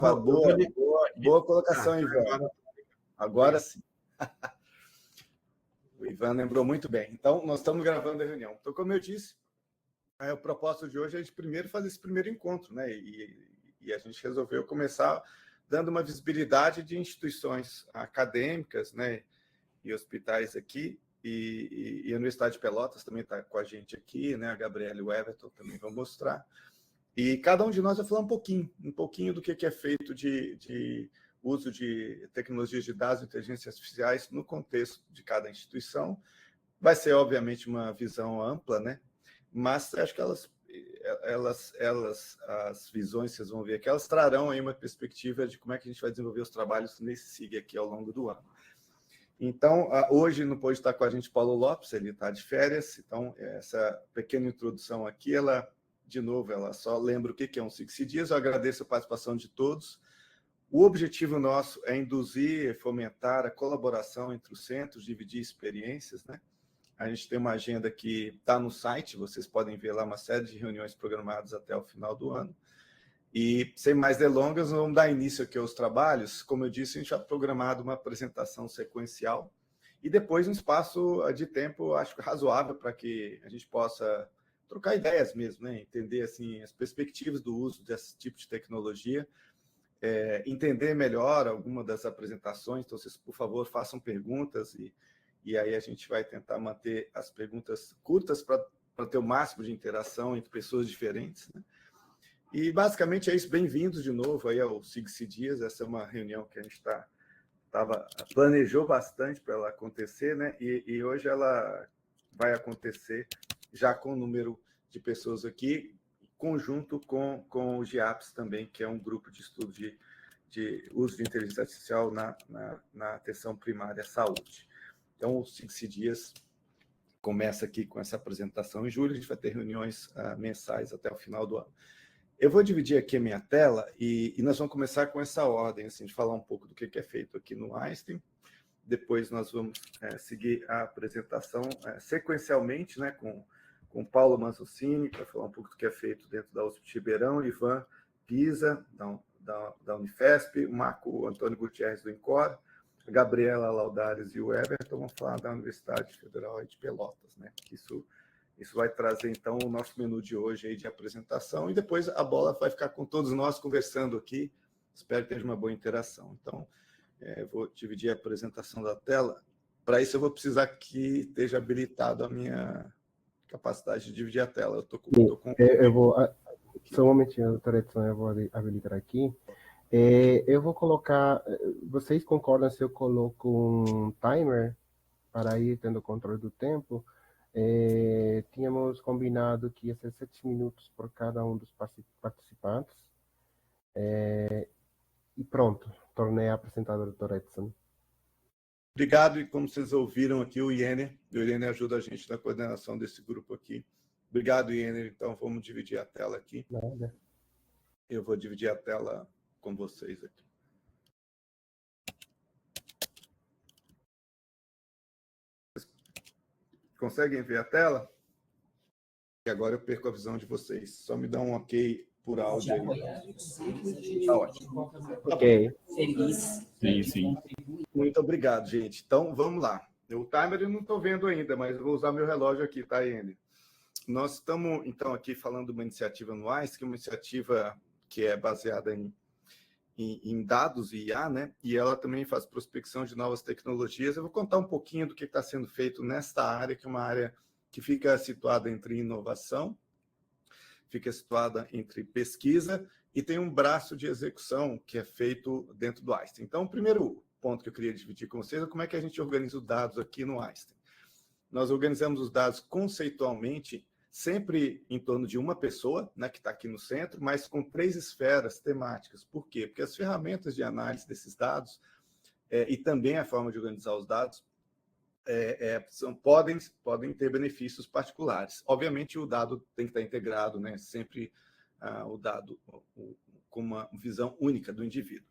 Boa, boa colocação, Ivan. Agora sim. O Ivan lembrou muito bem. Então, nós estamos gravando a reunião. Então, como eu disse, o propósito de hoje é a gente primeiro fazer esse primeiro encontro, né? E a gente resolveu começar dando uma visibilidade de instituições acadêmicas, né? E hospitais aqui. E a Universidade de Pelotas também está com a gente aqui, né? A Gabriela e o Everton também vão mostrar. E cada um de nós vai falar um pouquinho do que é feito de uso de tecnologias de dados e inteligências artificiais no contexto de cada instituição. Vai ser, obviamente, uma visão ampla, né? Mas acho que as visões que vocês vão ver aqui, elas trarão aí uma perspectiva de como é que a gente vai desenvolver os trabalhos nesse SIG aqui ao longo do ano. Então, hoje não pode estar com a gente Paulo Lopes, ele está de férias, então essa pequena introdução aqui, de novo, ela só lembra o que é um 60 Dias. Eu agradeço a participação de todos. O objetivo nosso é induzir e fomentar a colaboração entre os centros, dividir experiências, né? A gente tem uma agenda que está no site, vocês podem ver lá uma série de reuniões programadas até o final do ano. E, sem mais delongas, vamos dar início aqui aos trabalhos. Como eu disse, a gente já programado uma apresentação sequencial e depois um espaço de tempo, acho que razoável, para que a gente possa trocar ideias mesmo, né? Entender assim, as perspectivas do uso desse tipo de tecnologia, entender melhor alguma das apresentações. Então, vocês, por favor, façam perguntas e aí a gente vai tentar manter as perguntas curtas para ter o máximo de interação entre pessoas diferentes, né? E, basicamente, é isso. Bem-vindos de novo aí ao 60 Dias. Essa é uma reunião que a gente planejou bastante para ela acontecer, né? E hoje ela vai acontecer já com o número de pessoas aqui, conjunto com o GIAPS também, que é um grupo de estudo de uso de inteligência artificial na atenção primária à saúde. Então, o 60 Dias começa aqui com essa apresentação. Em julho, a gente vai ter reuniões mensais até o final do ano. Eu vou dividir aqui a minha tela e nós vamos começar com essa ordem, assim, de falar um pouco do que é feito aqui no Einstein. Depois nós vamos seguir a apresentação sequencialmente, né, com Paulo Mazzocini, para falar um pouco do que é feito dentro da USP de Ribeirão, Ivan Pisa, da Unifesp, o Marco Antônio Gutierrez, do INCOR, a Gabriela Laudares e o Everton vão falar da Universidade Federal de Pelotas, né? Isso vai trazer, então, o nosso menu de hoje aí de apresentação e depois a bola vai ficar com todos nós conversando aqui. Espero que tenha uma boa interação. Então, vou dividir a apresentação da tela. Para isso, eu vou precisar que esteja habilitado a minha capacidade de dividir a tela. Eu vou... Só um momentinho, doutora Edson, eu vou habilitar aqui. Eu vou colocar... Vocês concordam se eu coloco um timer para ir tendo controle do tempo? Tínhamos combinado que ia ser 7 minutos por cada um dos participantes. E pronto, tornei a apresentar a doutora Edson. Obrigado, e como vocês ouviram aqui, o Iener ajuda a gente na coordenação desse grupo aqui. Obrigado, Iener. Então, vamos dividir a tela aqui. Nada. Eu vou dividir a tela com vocês aqui. Conseguem ver a tela? E agora eu perco a visão de vocês. Só me dá um ok por áudio aí. Tá ótimo. Ok. Feliz. Sim. Muito obrigado, gente. Então, vamos lá. O timer eu não estou vendo ainda, mas eu vou usar meu relógio aqui, tá, Iene? Nós estamos, então, aqui falando de uma iniciativa no AIS, que é uma iniciativa que é baseada em dados e IA, né? E ela também faz prospecção de novas tecnologias. Eu vou contar um pouquinho do que está sendo feito nesta área, que é uma área que fica situada entre inovação, fica situada entre pesquisa e tem um braço de execução que é feito dentro do Einstein. Então, o primeiro ponto que eu queria dividir com vocês é como é que a gente organiza os dados aqui no Einstein. Nós organizamos os dados conceitualmente, sempre em torno de uma pessoa, né, que está aqui no centro, mas com 3 esferas temáticas. Por quê? Porque as ferramentas de análise desses dados e também a forma de organizar os dados podem ter benefícios particulares. Obviamente, o dado tem que estar integrado, né? Sempre o dado com uma visão única do indivíduo.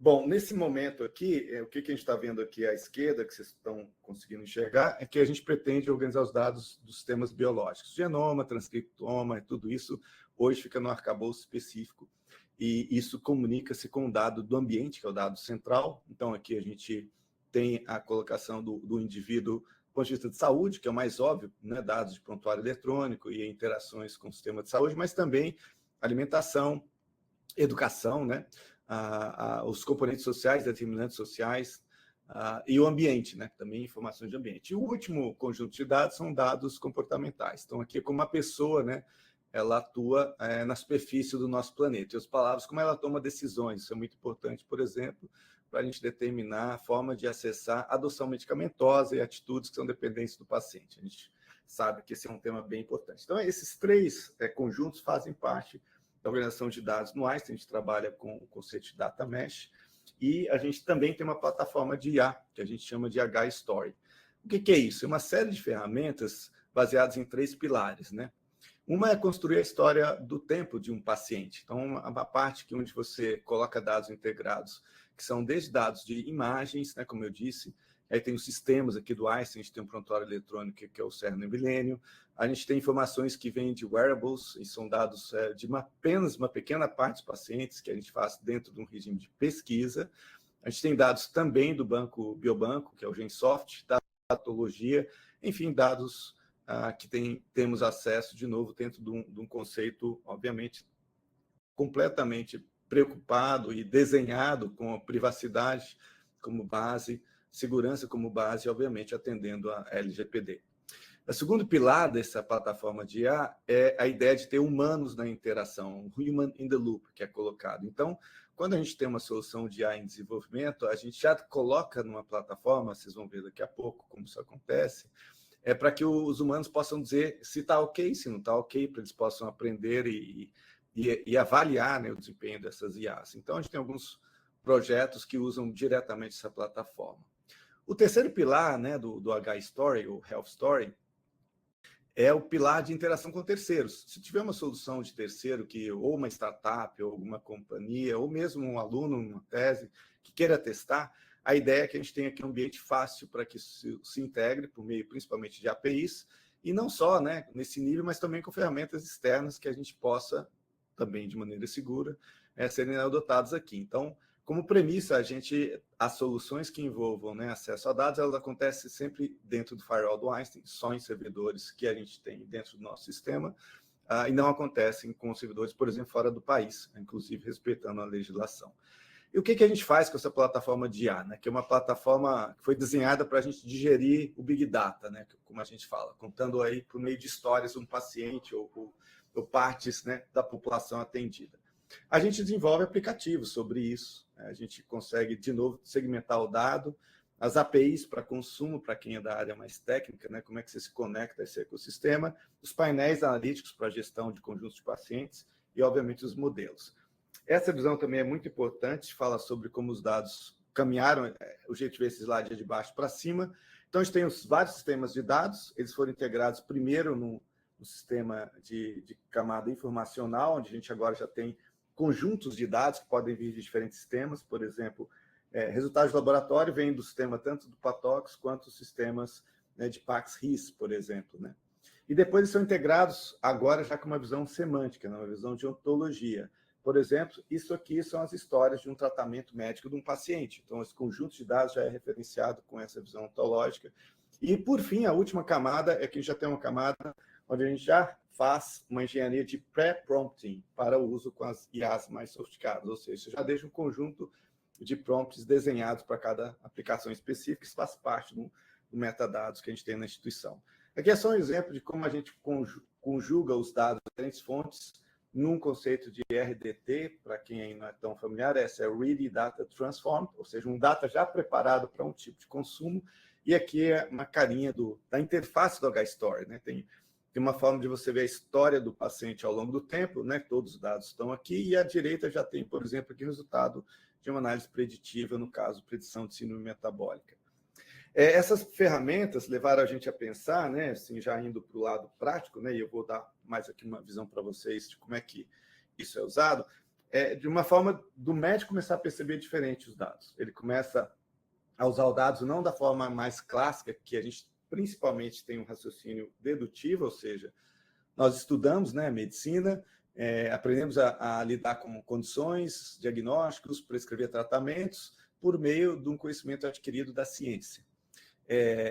Bom, nesse momento aqui, o que a gente está vendo aqui à esquerda, que vocês estão conseguindo enxergar, é que a gente pretende organizar os dados dos sistemas biológicos. Genoma, transcriptoma, tudo isso hoje fica no arcabouço específico. e isso comunica-se com o dado do ambiente, que é o dado central. Então, aqui a gente tem a colocação do indivíduo do ponto de vista de saúde, que é o mais óbvio, né? Dados de prontuário eletrônico e interações com o sistema de saúde, mas também alimentação, educação, né? Os componentes sociais, determinantes sociais, e o ambiente, né? Também informações de ambiente. E o último conjunto de dados são dados comportamentais. Então, aqui é como a pessoa, né? Ela atua na superfície do nosso planeta. E as palavras, como ela toma decisões. Isso é muito importante, por exemplo, para a gente determinar a forma de acessar a adoção medicamentosa e atitudes que são dependentes do paciente. A gente sabe que esse é um tema bem importante. Então, esses três conjuntos fazem parte da organização de dados no Einstein. A gente trabalha com o conceito de data mesh, e a gente também tem uma plataforma de IA, que a gente chama de H-Story. O que é isso? É uma série de ferramentas baseadas em três pilares, né? Uma é construir a história do tempo de um paciente. Então, a parte onde você coloca dados integrados, que são desde dados de imagens, né, como eu disse, aí tem os sistemas aqui do Einstein, a gente tem um prontuário eletrônico que é o Cerno Milênio, a gente tem informações que vêm de wearables, e são dados de apenas uma pequena parte dos pacientes, que a gente faz dentro de um regime de pesquisa. A gente tem dados também do banco Biobanco, que é o GenSoft, da patologia, enfim, dados que temos acesso, de novo, dentro de um conceito, obviamente, completamente preocupado e desenhado com a privacidade como base, segurança como base, e, obviamente, atendendo a LGPD. O segundo pilar dessa plataforma de IA é a ideia de ter humanos na interação, human in the loop, que é colocado. Então, quando a gente tem uma solução de IA em desenvolvimento, a gente já coloca numa plataforma, vocês vão ver daqui a pouco como isso acontece, para que os humanos possam dizer se está ok, se não está ok, para eles possam aprender e avaliar, né, o desempenho dessas IAs. Então, a gente tem alguns projetos que usam diretamente essa plataforma. O terceiro pilar, né, do H-Story, o Health Story, é o pilar de interação com terceiros. Se tiver uma solução de terceiro, ou uma startup, ou alguma companhia, ou mesmo um aluno, uma tese, que queira testar, a ideia é que a gente tenha aqui um ambiente fácil para que isso se integre, por meio principalmente de APIs, e não só, né, nesse nível, mas também com ferramentas externas que a gente possa, também de maneira segura, serem adotadas aqui. Então, como premissa, as soluções que envolvam, né, acesso a dados, elas acontecem sempre dentro do firewall do Einstein, só em servidores que a gente tem dentro do nosso sistema, e não acontecem com servidores, por exemplo, fora do país, inclusive respeitando a legislação. E o que a gente faz com essa plataforma de IA, né, que é uma plataforma que foi desenhada para a gente digerir o Big Data, né, como a gente fala, contando aí por meio de histórias um paciente ou partes, né, da população atendida. A gente desenvolve aplicativos sobre isso, né? A gente consegue, de novo, segmentar o dado, as APIs para consumo, para quem é da área mais técnica, né? Como é que você se conecta a esse ecossistema, os painéis analíticos para a gestão de conjuntos de pacientes e, obviamente, os modelos. Essa visão também é muito importante, fala sobre como os dados caminharam, o jeito de ver esse slide é de baixo para cima. Então, a gente tem vários sistemas de dados, eles foram integrados primeiro no sistema de camada informacional, onde a gente agora já tem conjuntos de dados que podem vir de diferentes sistemas, por exemplo, resultados de laboratório vêm do sistema tanto do PATOX quanto dos sistemas, né, de PAX-RIS, por exemplo, né? E depois eles são integrados agora já com uma visão semântica, né, uma visão de ontologia. Por exemplo, isso aqui são as histórias de um tratamento médico de um paciente. Então, esse conjunto de dados já é referenciado com essa visão ontológica. E, por fim, a última camada é que a gente já tem uma camada onde a gente já faz uma engenharia de pré-prompting para o uso com as IAs mais sofisticadas, ou seja, você já deixa um conjunto de prompts desenhados para cada aplicação específica, isso faz parte do metadados que a gente tem na instituição. Aqui é só um exemplo de como a gente conjuga os dados de diferentes fontes num conceito de RDT, para quem ainda não é tão familiar, essa é Ready Data Transformed, ou seja, um data já preparado para um tipo de consumo, e aqui é uma carinha da interface do H-Story, né? Tem uma forma de você ver a história do paciente ao longo do tempo, né? Todos os dados estão aqui, e à direita já tem, por exemplo, aqui o resultado de uma análise preditiva, no caso, predição de síndrome metabólica. Essas ferramentas levaram a gente a pensar, né, assim, já indo para o lado prático, né, e eu vou dar mais aqui uma visão para vocês de como é que isso é usado, de uma forma do médico começar a perceber diferente os dados. Ele começa a usar os dados não da forma mais clássica, que a gente principalmente tem um raciocínio dedutivo, ou seja, nós estudamos, né, medicina, aprendemos a lidar com condições, diagnósticos, prescrever tratamentos por meio de um conhecimento adquirido da ciência.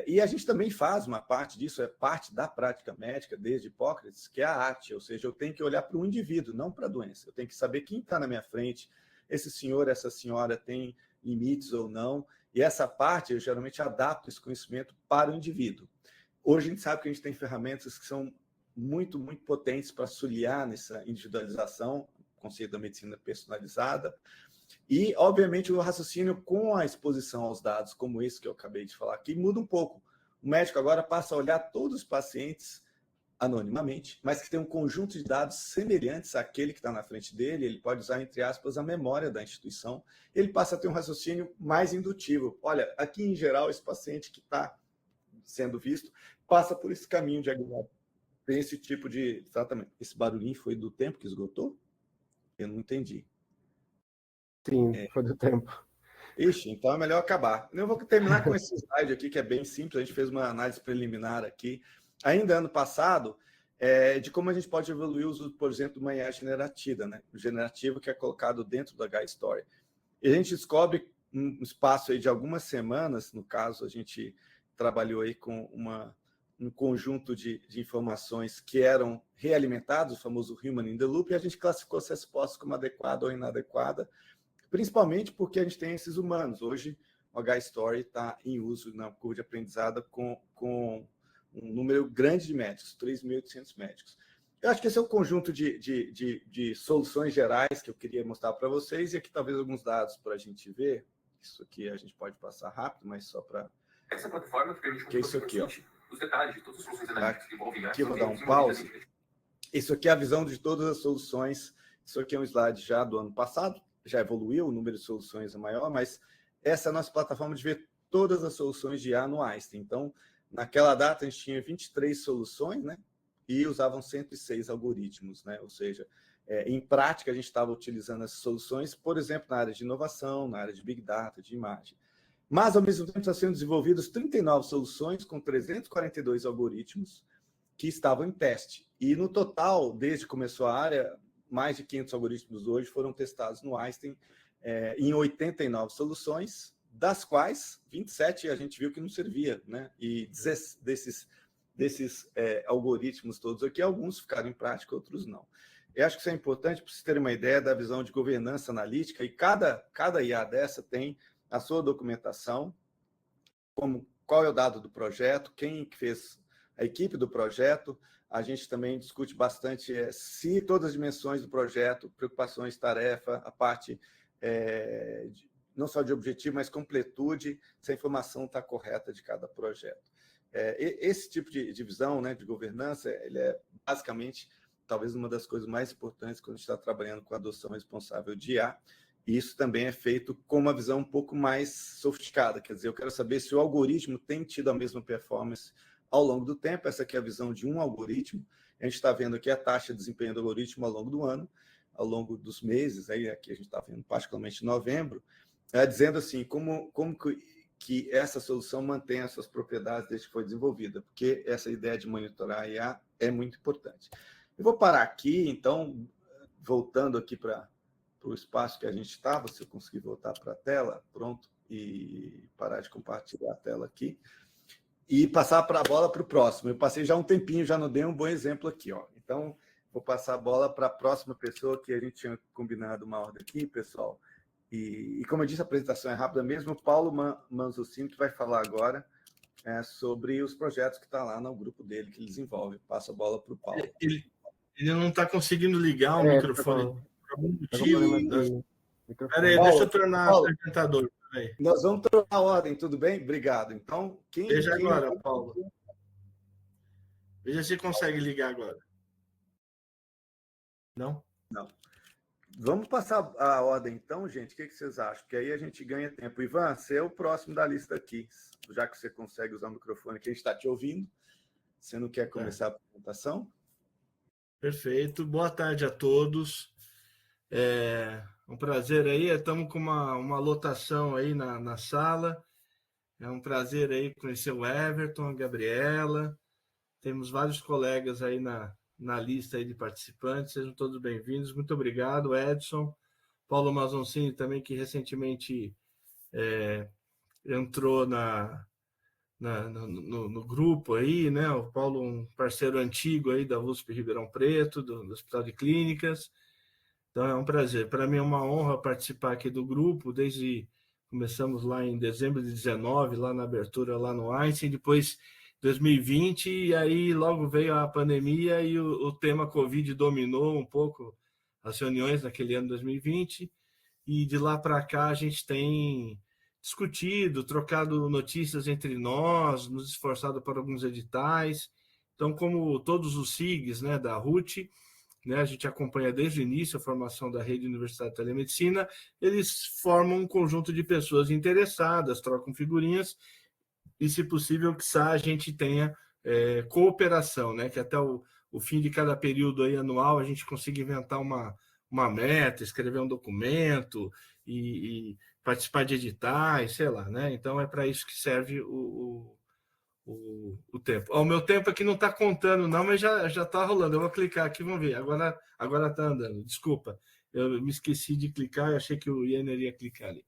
E a gente também faz uma parte disso, é parte da prática médica, desde Hipócrates, que é a arte, ou seja, eu tenho que olhar para o indivíduo, não para a doença. Eu tenho que saber quem está na minha frente, esse senhor, essa senhora tem limites ou não, e essa parte eu geralmente adapto esse conhecimento para o indivíduo. Hoje a gente sabe que a gente tem ferramentas que são muito, muito potentes para auxiliar nessa individualização, o conceito da medicina personalizada, e, obviamente, o raciocínio com a exposição aos dados, como esse que eu acabei de falar aqui, muda um pouco. O médico agora passa a olhar todos os pacientes anonimamente, mas que tem um conjunto de dados semelhantes àquele que está na frente dele, ele pode usar, entre aspas, a memória da instituição, ele passa a ter um raciocínio mais indutivo. Olha, aqui, em geral, esse paciente que está sendo visto passa por esse caminho diagnóstico, tem esse tipo de tratamento. Esse barulhinho foi do tempo que esgotou? Eu não entendi. Sim, foi do tempo. Ixi, então é melhor acabar. Eu vou terminar com esse slide aqui, que é bem simples. A gente fez uma análise preliminar aqui, ainda ano passado, de como a gente pode evoluir o uso, por exemplo, de uma IA generativa, né? O generativo que é colocado dentro da HiStory. E a gente descobre um espaço aí de algumas semanas, no caso, a gente trabalhou aí com um conjunto de informações que eram realimentadas, o famoso Human in the Loop, e a gente classificou as respostas como adequada ou inadequada, principalmente porque a gente tem esses humanos. Hoje, o HiStory está em uso na curva de aprendizado com um número grande de médicos, 3.800 médicos. Eu acho que esse é o conjunto de soluções gerais que eu queria mostrar para vocês, e aqui talvez alguns dados para a gente ver. Isso aqui a gente pode passar rápido, mas só para... Essa plataforma permite que é isso aqui, ó. Os detalhes de todas as soluções analíticas que envolvem aqui eu vou dar um pause. Isso aqui é a visão de todas as soluções. Isso aqui é um slide já do ano passado, já evoluiu, o número de soluções é maior, mas essa é a nossa plataforma de ver todas as soluções de IA no Einstein. Então, naquela data, a gente tinha 23 soluções, né? E usavam 106 algoritmos, né? Ou seja, em prática, a gente estava utilizando essas soluções, por exemplo, na área de inovação, na área de Big Data, de imagem. Mas, ao mesmo tempo, estão sendo desenvolvidas 39 soluções com 342 algoritmos que estavam em teste. E, no total, desde que começou a área, mais de 500 algoritmos hoje foram testados no Einstein em 89 soluções, das quais 27 a gente viu que não servia, né? E desses algoritmos todos aqui, alguns ficaram em prática, outros não. Eu acho que isso é importante para vocês terem uma ideia da visão de governança analítica, e cada IA dessa tem a sua documentação, como qual é o dado do projeto, quem fez a equipe do projeto. A gente também discute bastante se todas as dimensões do projeto, preocupações, tarefa, a parte não só de objetivo, mas completude, se a informação está correta de cada projeto. Esse tipo de visão, né, de governança, ele é basicamente talvez uma das coisas mais importantes quando a gente está trabalhando com a adoção responsável de IA. E isso também é feito com uma visão um pouco mais sofisticada. Quer dizer, eu quero saber se o algoritmo tem tido a mesma performance ao longo do tempo. Essa aqui é a visão de um algoritmo. A gente está vendo aqui a taxa de desempenho do algoritmo ao longo do ano, ao longo dos meses. Aí aqui a gente está vendo particularmente em novembro, dizendo assim, como que essa solução mantém as suas propriedades desde que foi desenvolvida, porque essa ideia de monitorar a IA é muito importante. Eu vou parar aqui, então, voltando aqui para o espaço que a gente estava, se eu conseguir voltar para a tela, pronto, e parar de compartilhar a tela aqui, e passar a bola para o próximo. Eu passei já um tempinho, já não dei um bom exemplo aqui, ó. Então, vou passar a bola para a próxima pessoa, que a gente tinha combinado uma ordem aqui, pessoal. E como eu disse, a apresentação é rápida mesmo. O Paulo Manzucino, que vai falar agora sobre os projetos que está lá no grupo dele, que ele desenvolve. Passo a bola para o Paulo. Ele não está conseguindo ligar o microfone por algum motivo. Peraí, deixa eu tornar apresentador. Peraí. Nós vamos trocar a ordem, tudo bem? Obrigado. Então, Veja agora, Paulo. Veja se consegue ligar agora. Não? Não. Vamos passar a ordem, então, gente? O que vocês acham? Porque aí a gente ganha tempo. Ivan, você é o próximo da lista aqui, já que você consegue usar o microfone que a gente está te ouvindo. Você não quer começar a apresentação? Perfeito. Boa tarde a todos. É um prazer aí. Estamos com uma lotação aí na sala. É um prazer aí conhecer o Everton, a Gabriela. Temos vários colegas aí na na lista aí de participantes. Sejam todos bem-vindos. Muito obrigado, Edson. Paulo Mazoncini também, que recentemente entrou no grupo aí, né? O Paulo, um parceiro antigo aí da USP Ribeirão Preto, do Hospital de Clínicas. Então é um prazer. Para mim é uma honra participar aqui do grupo, começamos lá em dezembro de 19, lá na abertura, lá no Einstein, depois 2020, e aí logo veio a pandemia e o tema Covid dominou um pouco as reuniões naquele ano 2020, e de lá para cá a gente tem discutido, trocado notícias entre nós, nos esforçado para alguns editais. Então, como todos os SIGs, né, da RUT, né, a gente acompanha desde o início a formação da Rede Universitária de Telemedicina, eles formam um conjunto de pessoas interessadas, trocam figurinhas, e, se possível, que a gente tenha cooperação, né, que até o fim de cada período aí anual a gente consiga inventar uma meta, escrever um documento e participar de editais, sei lá, né? Então é para isso que serve o tempo. O meu tempo aqui não está contando, não, mas já está rolando. Eu vou clicar aqui, vamos ver. Agora está andando. Desculpa, eu me esqueci de clicar, eu achei que o Yenner ia clicar ali.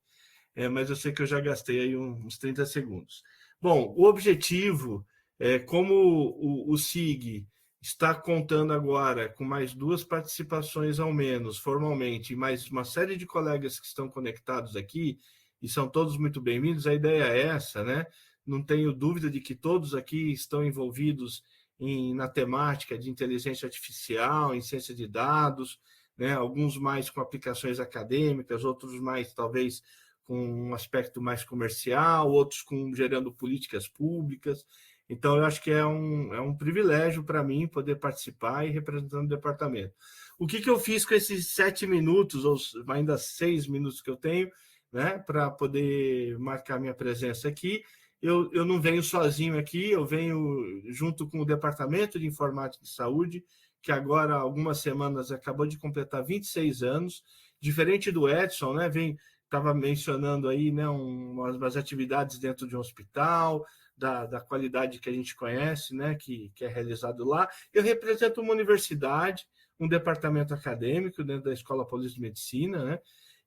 Mas eu sei que eu já gastei aí uns 30 segundos. Bom, o objetivo é, como o SIG está contando agora com mais 2 participações ao menos, formalmente, e mais uma série de colegas que estão conectados aqui, e são todos muito bem-vindos, a ideia é essa, né? Não tenho dúvida de que todos aqui estão envolvidos na temática de inteligência artificial, em ciência de dados, né? Alguns mais com aplicações acadêmicas, outros mais, talvez, com um aspecto mais comercial, outros gerando políticas públicas. Então, eu acho que é um privilégio para mim poder participar e representando o departamento. O que eu fiz com esses 7 minutos, ou ainda 6 minutos que eu tenho, né, para poder marcar minha presença aqui? Eu não venho sozinho aqui, eu venho junto com o Departamento de Informática e Saúde, que agora, há algumas semanas, acabou de completar 26 anos, diferente do Edson, né? Estava mencionando aí, né, umas atividades dentro de um hospital, da qualidade que a gente conhece, né, que é realizado lá. Eu represento uma universidade, um departamento acadêmico dentro da Escola Paulista de Medicina, né?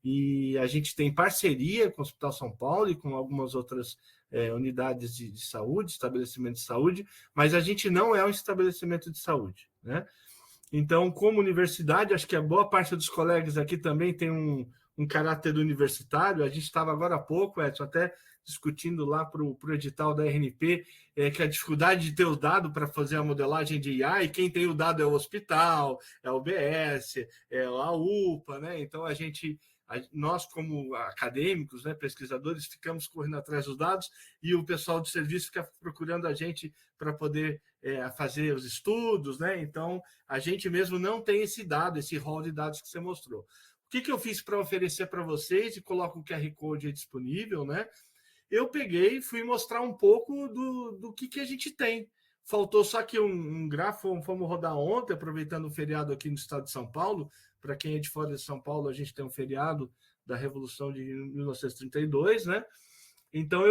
E a gente tem parceria com o Hospital São Paulo e com algumas outras unidades de saúde, estabelecimentos de saúde, mas a gente não é um estabelecimento de saúde, né? Então, como universidade, acho que a boa parte dos colegas aqui também tem um caráter universitário. A gente estava agora há pouco, Edson, até discutindo lá para o edital da RNP, que a dificuldade de ter o dado para fazer a modelagem de IA, e quem tem o dado é o hospital, é o UBS, é a UPA, né? Então, nós, como acadêmicos, né, pesquisadores, ficamos correndo atrás dos dados, e o pessoal do serviço fica procurando a gente para poder fazer os estudos, né? Então, a gente mesmo não tem esse dado, esse rol de dados que você mostrou. O que eu fiz para oferecer para vocês, e coloco o QR Code aí disponível, né? Eu peguei e fui mostrar um pouco do que a gente tem. Faltou só que um gráfico, fomos rodar ontem, aproveitando o feriado aqui no estado de São Paulo. Para quem é de fora de São Paulo, a gente tem um feriado da Revolução de 1932, né? Então,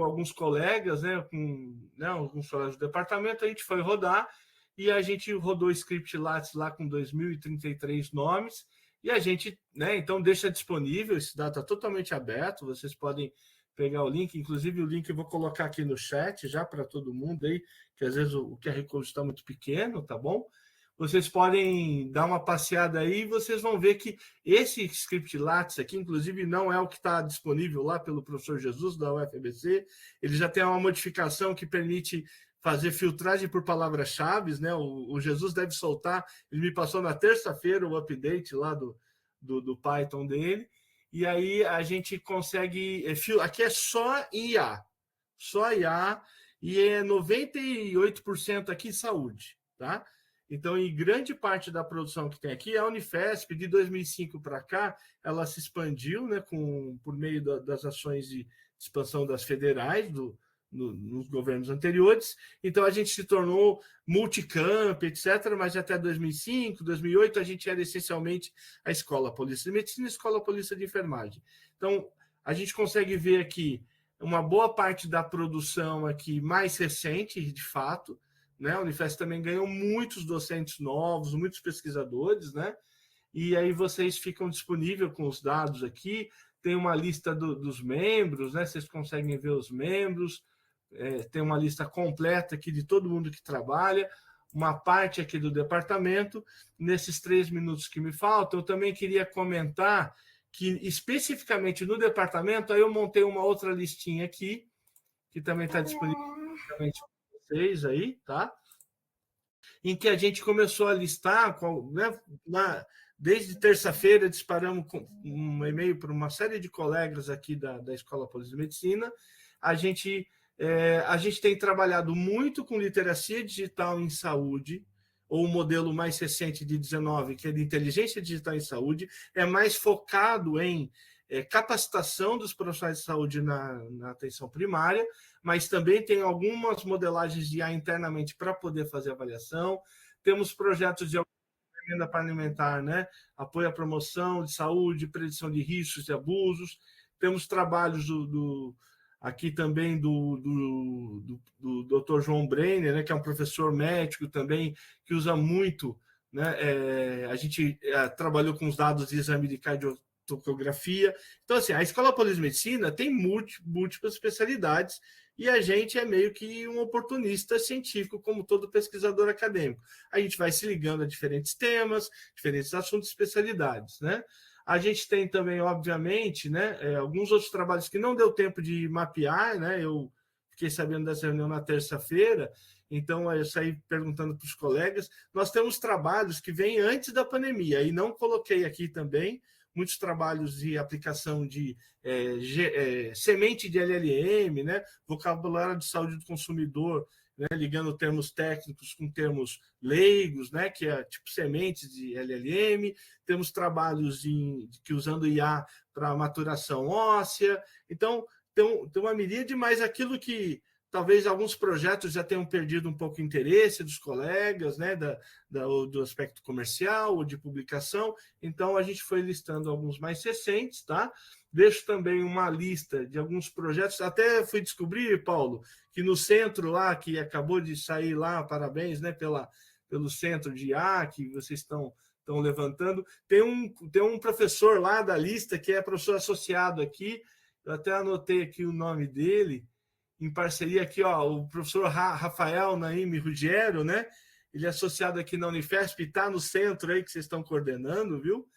alguns colegas, né, alguns colegas do departamento, a gente foi rodar, e a gente rodou o script Lattes lá com 2.033 nomes, e a gente, né, então deixa disponível, esse dado está totalmente aberto, vocês podem pegar o link, inclusive o link eu vou colocar aqui no chat já para todo mundo aí, que às vezes o QR Code está muito pequeno, tá bom? Vocês podem dar uma passeada aí e vocês vão ver que esse script Lattes aqui, inclusive, não é o que está disponível lá pelo professor Jesus, da UFABC. Ele já tem uma modificação que permite fazer filtragem por palavras-chave, né? O Jesus deve soltar, ele me passou na terça-feira o update lá do Python dele, e aí a gente consegue... Aqui é só IA, e é 98% aqui saúde, tá? Então, em grande parte da produção que tem aqui, a Unifesp, de 2005 para cá, ela se expandiu, né, por meio das ações de expansão das federais, nos governos anteriores. Então, a gente se tornou multicamp, etc., mas até 2005, 2008, a gente era essencialmente a Escola Paulista de Medicina e a Escola Paulista de Enfermagem. Então, a gente consegue ver aqui uma boa parte da produção aqui mais recente, de fato, né? A Unifesp também ganhou muitos docentes novos, muitos pesquisadores, né? E aí vocês ficam disponíveis com os dados aqui, tem uma lista dos membros, né? Vocês conseguem ver os membros, tem uma lista completa aqui de todo mundo que trabalha, uma parte aqui do departamento. Nesses 3 minutos que me faltam, eu também queria comentar que, especificamente no departamento, aí eu montei uma outra listinha aqui, que também está disponível para vocês aí, tá? Em que a gente começou a listar, né, desde terça-feira, disparamos um e-mail para uma série de colegas aqui da Escola Paulista de Medicina. A gente tem trabalhado muito com literacia digital em saúde, ou o modelo mais recente de 19, que é de inteligência digital em saúde, é mais focado em capacitação dos profissionais de saúde na atenção primária, mas também tem algumas modelagens de IA internamente para poder fazer avaliação. Temos projetos de emenda parlamentar, né? Apoio à promoção de saúde, predição de riscos e abusos. Temos trabalhos aqui também do Dr. João Brenner, né, que é um professor médico também, que usa muito, né? A gente trabalhou com os dados de exame de cardiotocografia. Então, assim, a Escola Paulista de Medicina tem múltiplas especialidades e a gente é meio que um oportunista científico, como todo pesquisador acadêmico. A gente vai se ligando a diferentes temas, diferentes assuntos e especialidades, né? A gente tem também, obviamente, né, alguns outros trabalhos que não deu tempo de mapear, né? Eu fiquei sabendo dessa reunião na terça-feira, então eu saí perguntando para os colegas. Nós temos trabalhos que vêm antes da pandemia, e não coloquei aqui também muitos trabalhos de aplicação de semente de LLM, né, vocabulário de saúde do consumidor, né, ligando termos técnicos com termos leigos, né, que é tipo sementes de LLM. Temos trabalhos que usando IA para maturação óssea. Então, tem uma miríade, mas aquilo que talvez alguns projetos já tenham perdido um pouco o interesse dos colegas, né, do aspecto comercial ou de publicação. Então, a gente foi listando alguns mais recentes, tá? Deixo também uma lista de alguns projetos. Até fui descobrir, Paulo, que no centro lá, que acabou de sair lá, parabéns, né, pelo centro de IA que vocês estão levantando, tem um professor lá da lista que é professor associado aqui. Eu até anotei aqui o nome dele, em parceria aqui, ó, o professor Rafael Naime Ruggiero, né? Ele é associado aqui na Unifesp, está no centro aí que vocês estão coordenando, viu?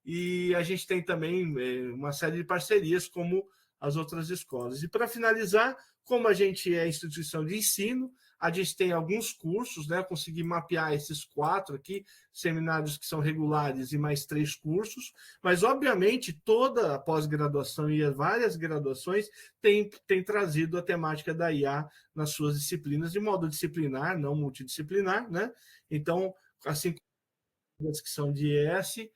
E a gente tem também uma série de parcerias como as outras escolas. E para finalizar, como a gente é instituição de ensino, a gente tem alguns cursos, né? Eu consegui mapear esses 4 aqui, seminários que são regulares e mais 3 cursos, mas obviamente toda a pós-graduação e as várias graduações tem trazido a temática da IA nas suas disciplinas de modo disciplinar, não multidisciplinar, né? Então, assim como as que são de ES,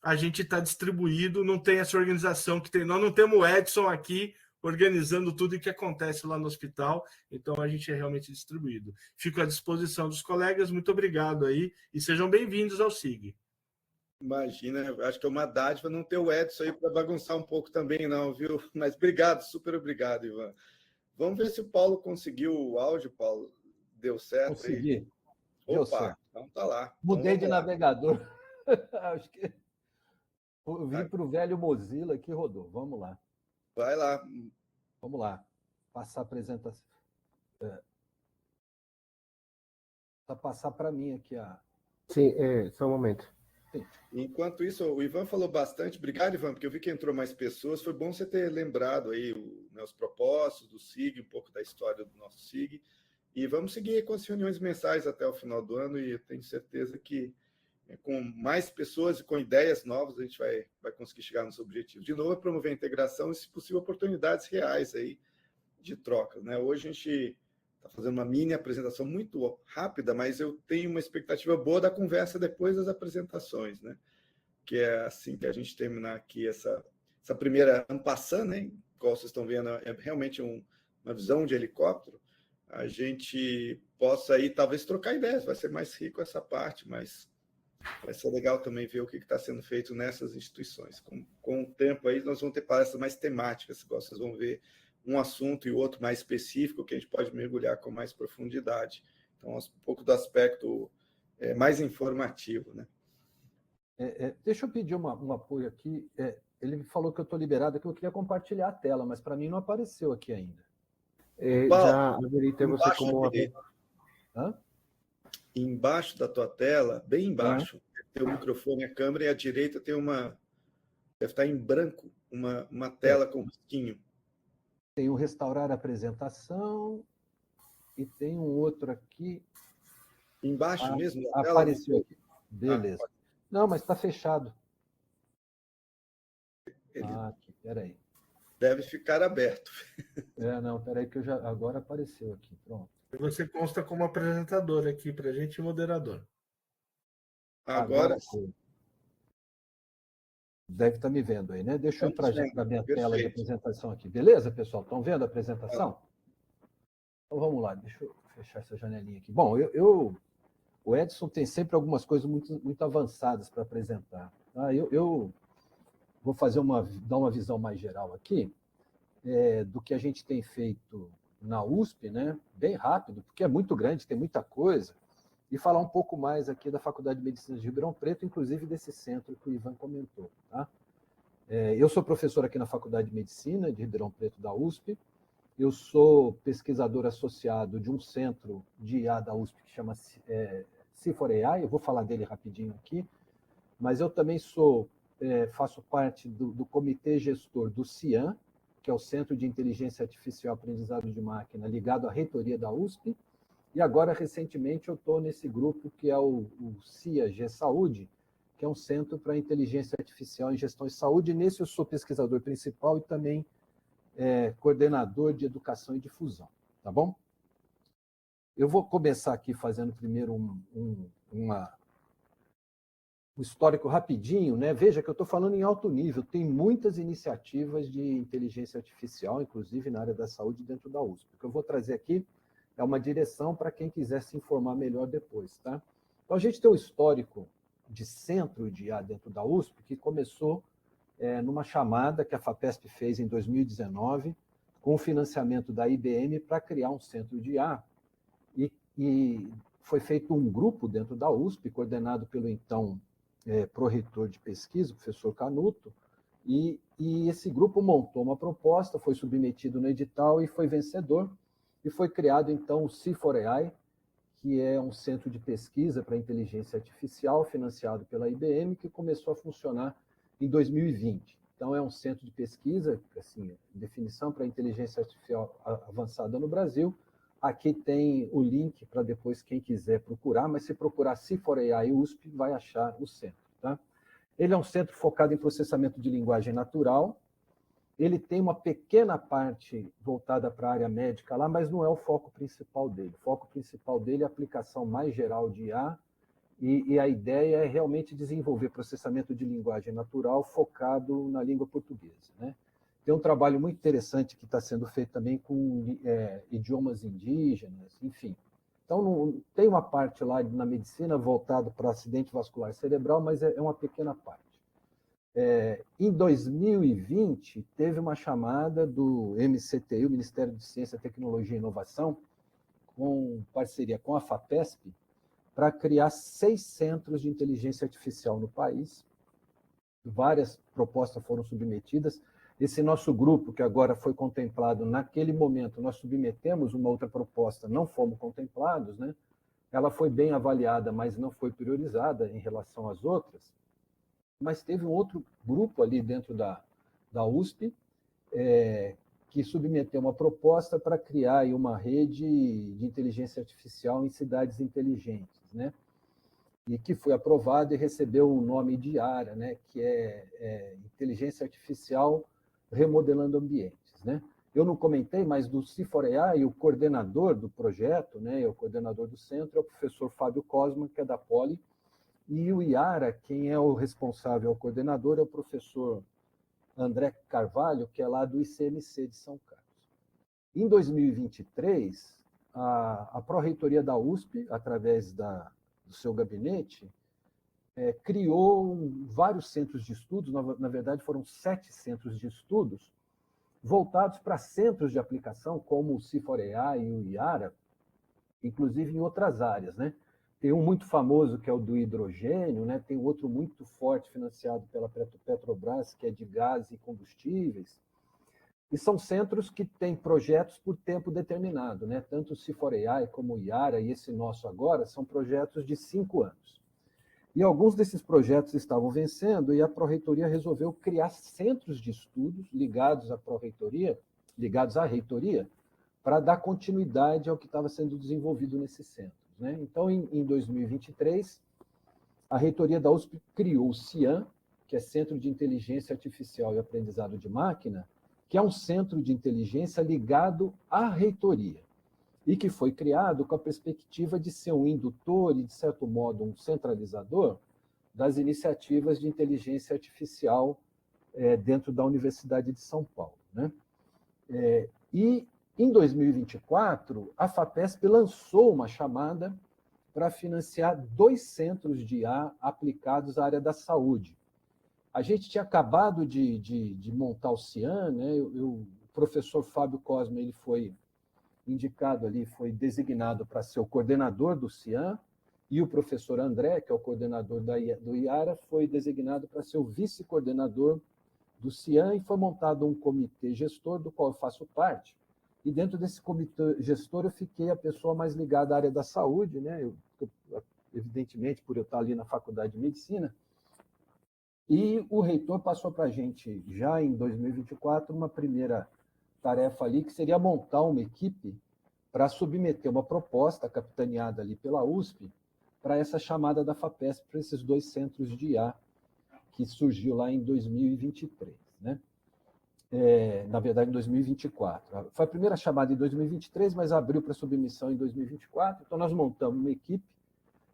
a gente está distribuído, não tem essa organização que tem. Nós não temos o Edson aqui organizando tudo o que acontece lá no hospital, então a gente é realmente distribuído. Fico à disposição dos colegas, muito obrigado aí, e sejam bem-vindos ao SIG. Imagina, acho que é uma dádiva não ter o Edson aí para bagunçar um pouco também, não, viu? Mas obrigado, super obrigado, Ivan. Vamos ver se o Paulo conseguiu o áudio, Paulo. Deu certo? Consegui. Aí? Deu Opa, certo. então tá lá. Mudei então, de navegador. Acho que eu vim Vai. para o velho Mozilla que rodou. Vamos lá. Vai lá. Vamos lá. Passar a apresentação. Passar para mim aqui a. Sim, só um momento. Enquanto isso, o Ivan falou bastante. Obrigado, Ivan, porque eu vi que entrou mais pessoas. Foi bom você ter lembrado aí os propósitos do SIG, um pouco da história do nosso SIG. E vamos seguir com as reuniões mensais até o final do ano, e eu tenho certeza que com mais pessoas e com ideias novas a gente vai conseguir chegar nos objetivos. De novo, é promover a integração e, se possível, oportunidades reais aí de troca, né? Hoje a gente está fazendo uma mini apresentação muito rápida, mas eu tenho uma expectativa boa da conversa depois das apresentações, né? Que é assim que a gente terminar aqui essa primeira en passant, né? Como vocês estão vendo, é realmente uma visão de helicóptero. A gente possa aí talvez trocar ideias, vai ser mais rico essa parte, mas vai ser legal também ver o que está sendo feito nessas instituições. Com o tempo aí, nós vamos ter palestras mais temáticas, igual vocês vão ver um assunto e outro mais específico, que a gente pode mergulhar com mais profundidade. Então, um pouco do aspecto mais informativo, né? Deixa eu pedir um apoio aqui. Ele falou que eu estou liberado, que eu queria compartilhar a tela, mas para mim não apareceu aqui ainda. Paulo, Já habilitei você como uma... Hã? Embaixo da tua tela, bem embaixo, Ah. tem o microfone, a câmera, e à direita tem uma... Deve estar em branco, uma tela com risquinho. Tem o restaurar a apresentação e tem um outro aqui. Embaixo mesmo da tela? Apareceu aqui. Beleza. Não, mas está fechado. Aqui, peraí. Deve ficar aberto. Não, peraí que agora apareceu aqui. Pronto. Você consta como apresentador aqui para a gente e moderador. Agora foi. Deve estar me vendo aí, né? Deixa eu ir para a minha tela de apresentação aqui. Beleza, pessoal? Estão vendo a apresentação? Então vamos lá, deixa eu fechar essa janelinha aqui. Bom, o Edson tem sempre algumas coisas muito, muito avançadas para apresentar. Tá? Eu vou dar uma visão mais geral aqui do que a gente tem feito na USP, né? Bem rápido, porque é muito grande, tem muita coisa, e falar um pouco mais aqui da Faculdade de Medicina de Ribeirão Preto, inclusive desse centro que o Ivan comentou. Tá? Eu sou professor aqui na Faculdade de Medicina de Ribeirão Preto da USP, eu sou pesquisador associado de um centro de IA da USP que chama C4AI, eu vou falar dele rapidinho aqui, mas eu também faço parte do comitê gestor do CIAM, que é o Centro de Inteligência Artificial e Aprendizado de Máquina, ligado à reitoria da USP, e agora, recentemente, eu estou nesse grupo que é o CIA-G Saúde, que é um centro para inteligência artificial em gestão de saúde, e nesse eu sou pesquisador principal e também coordenador de educação e difusão, tá bom? Eu vou começar aqui fazendo primeiro um histórico rapidinho, né? Veja que eu estou falando em alto nível, tem muitas iniciativas de inteligência artificial, inclusive na área da saúde, dentro da USP. O que eu vou trazer aqui é uma direção para quem quiser se informar melhor depois, tá? Então, a gente tem um histórico de centro de IA dentro da USP, que começou numa chamada que a FAPESP fez em 2019, com o financiamento da IBM para criar um centro de IA, e foi feito um grupo dentro da USP, coordenado pelo então pró-reitor de pesquisa, o professor Canuto, e esse grupo montou uma proposta, foi submetido no edital e foi vencedor, e foi criado então o C4AI, que é um centro de pesquisa para inteligência artificial financiado pela IBM, que começou a funcionar em 2020. Então, é um centro de pesquisa, assim, definição para inteligência artificial avançada no Brasil. Aqui tem o link para depois quem quiser procurar, mas se procurar C4AI USP, vai achar o centro. Tá? Ele é um centro focado em processamento de linguagem natural. Ele tem uma pequena parte voltada para a área médica lá, mas não é o foco principal dele. O foco principal dele é a aplicação mais geral de IA, e a ideia é realmente desenvolver processamento de linguagem natural focado na língua portuguesa, né? Tem um trabalho muito interessante que está sendo feito também com idiomas indígenas, enfim. Então, tem uma parte lá na medicina voltada para acidente vascular cerebral, mas é uma pequena parte. Em 2020, teve uma chamada do MCTI, o Ministério de Ciência, Tecnologia e Inovação, com parceria com a FAPESP, para criar 6 centros de inteligência artificial no país. Várias propostas foram submetidas. Esse nosso grupo, que agora foi contemplado, naquele momento, nós submetemos uma outra proposta, não fomos contemplados, né? Ela foi bem avaliada, mas não foi priorizada em relação às outras. Mas teve um outro grupo ali dentro da USP, que submeteu uma proposta para criar aí uma rede de inteligência artificial em cidades inteligentes, né? E que foi aprovado e recebeu o nome de ARA, né? Que é Inteligência Artificial Remodelando Ambientes, né? Eu não comentei, mas do C4AI, o coordenador do projeto, né? O coordenador do centro é o professor Fábio Cosma, que é da Poli, e o IARA, quem é o responsável, o coordenador, é o professor André Carvalho, que é lá do ICMC de São Carlos. Em 2023, a Pró-Reitoria da USP, através do seu gabinete, criou vários centros de estudos, na verdade foram 7 centros de estudos, voltados para centros de aplicação, como o C4AI e o IARA, inclusive em outras áreas, né? Tem um muito famoso, que é o do hidrogênio, né? Tem outro muito forte, financiado pela Petrobras, que é de gás e combustíveis. E são centros que têm projetos por tempo determinado, né? Tanto o C4AI como o IARA e esse nosso agora são projetos de 5 anos. E alguns desses projetos estavam vencendo e a Pró-Reitoria resolveu criar centros de estudos ligados à Pró-Reitoria, ligados à reitoria, para dar continuidade ao que estava sendo desenvolvido nesses centros, né? Então, em 2023, a reitoria da USP criou o CIAM, que é Centro de Inteligência Artificial e Aprendizado de Máquina, que é um centro de inteligência ligado à reitoria, e que foi criado com a perspectiva de ser um indutor e, de certo modo, um centralizador das iniciativas de inteligência artificial dentro da Universidade de São Paulo, né? E, em 2024, a FAPESP lançou uma chamada para financiar 2 centros de IA aplicados à área da saúde. A gente tinha acabado de montar o CIAN, né? O professor Fábio Cosme, ele foi indicado ali, foi designado para ser o coordenador do CIAN, e o professor André, que é o coordenador do IARA, foi designado para ser o vice-coordenador do CIAN, e foi montado um comitê gestor, do qual eu faço parte, e dentro desse comitê gestor eu fiquei a pessoa mais ligada à área da saúde, né? Evidentemente, por eu estar ali na Faculdade de Medicina, e o reitor passou para a gente, já em 2024, uma primeira tarefa ali, que seria montar uma equipe para submeter uma proposta capitaneada ali pela USP para essa chamada da FAPESP, para esses 2 centros de IA que surgiu lá em 2023, né? Na verdade, em 2024. Foi a primeira chamada em 2023, mas abriu para submissão em 2024. Então, nós montamos uma equipe.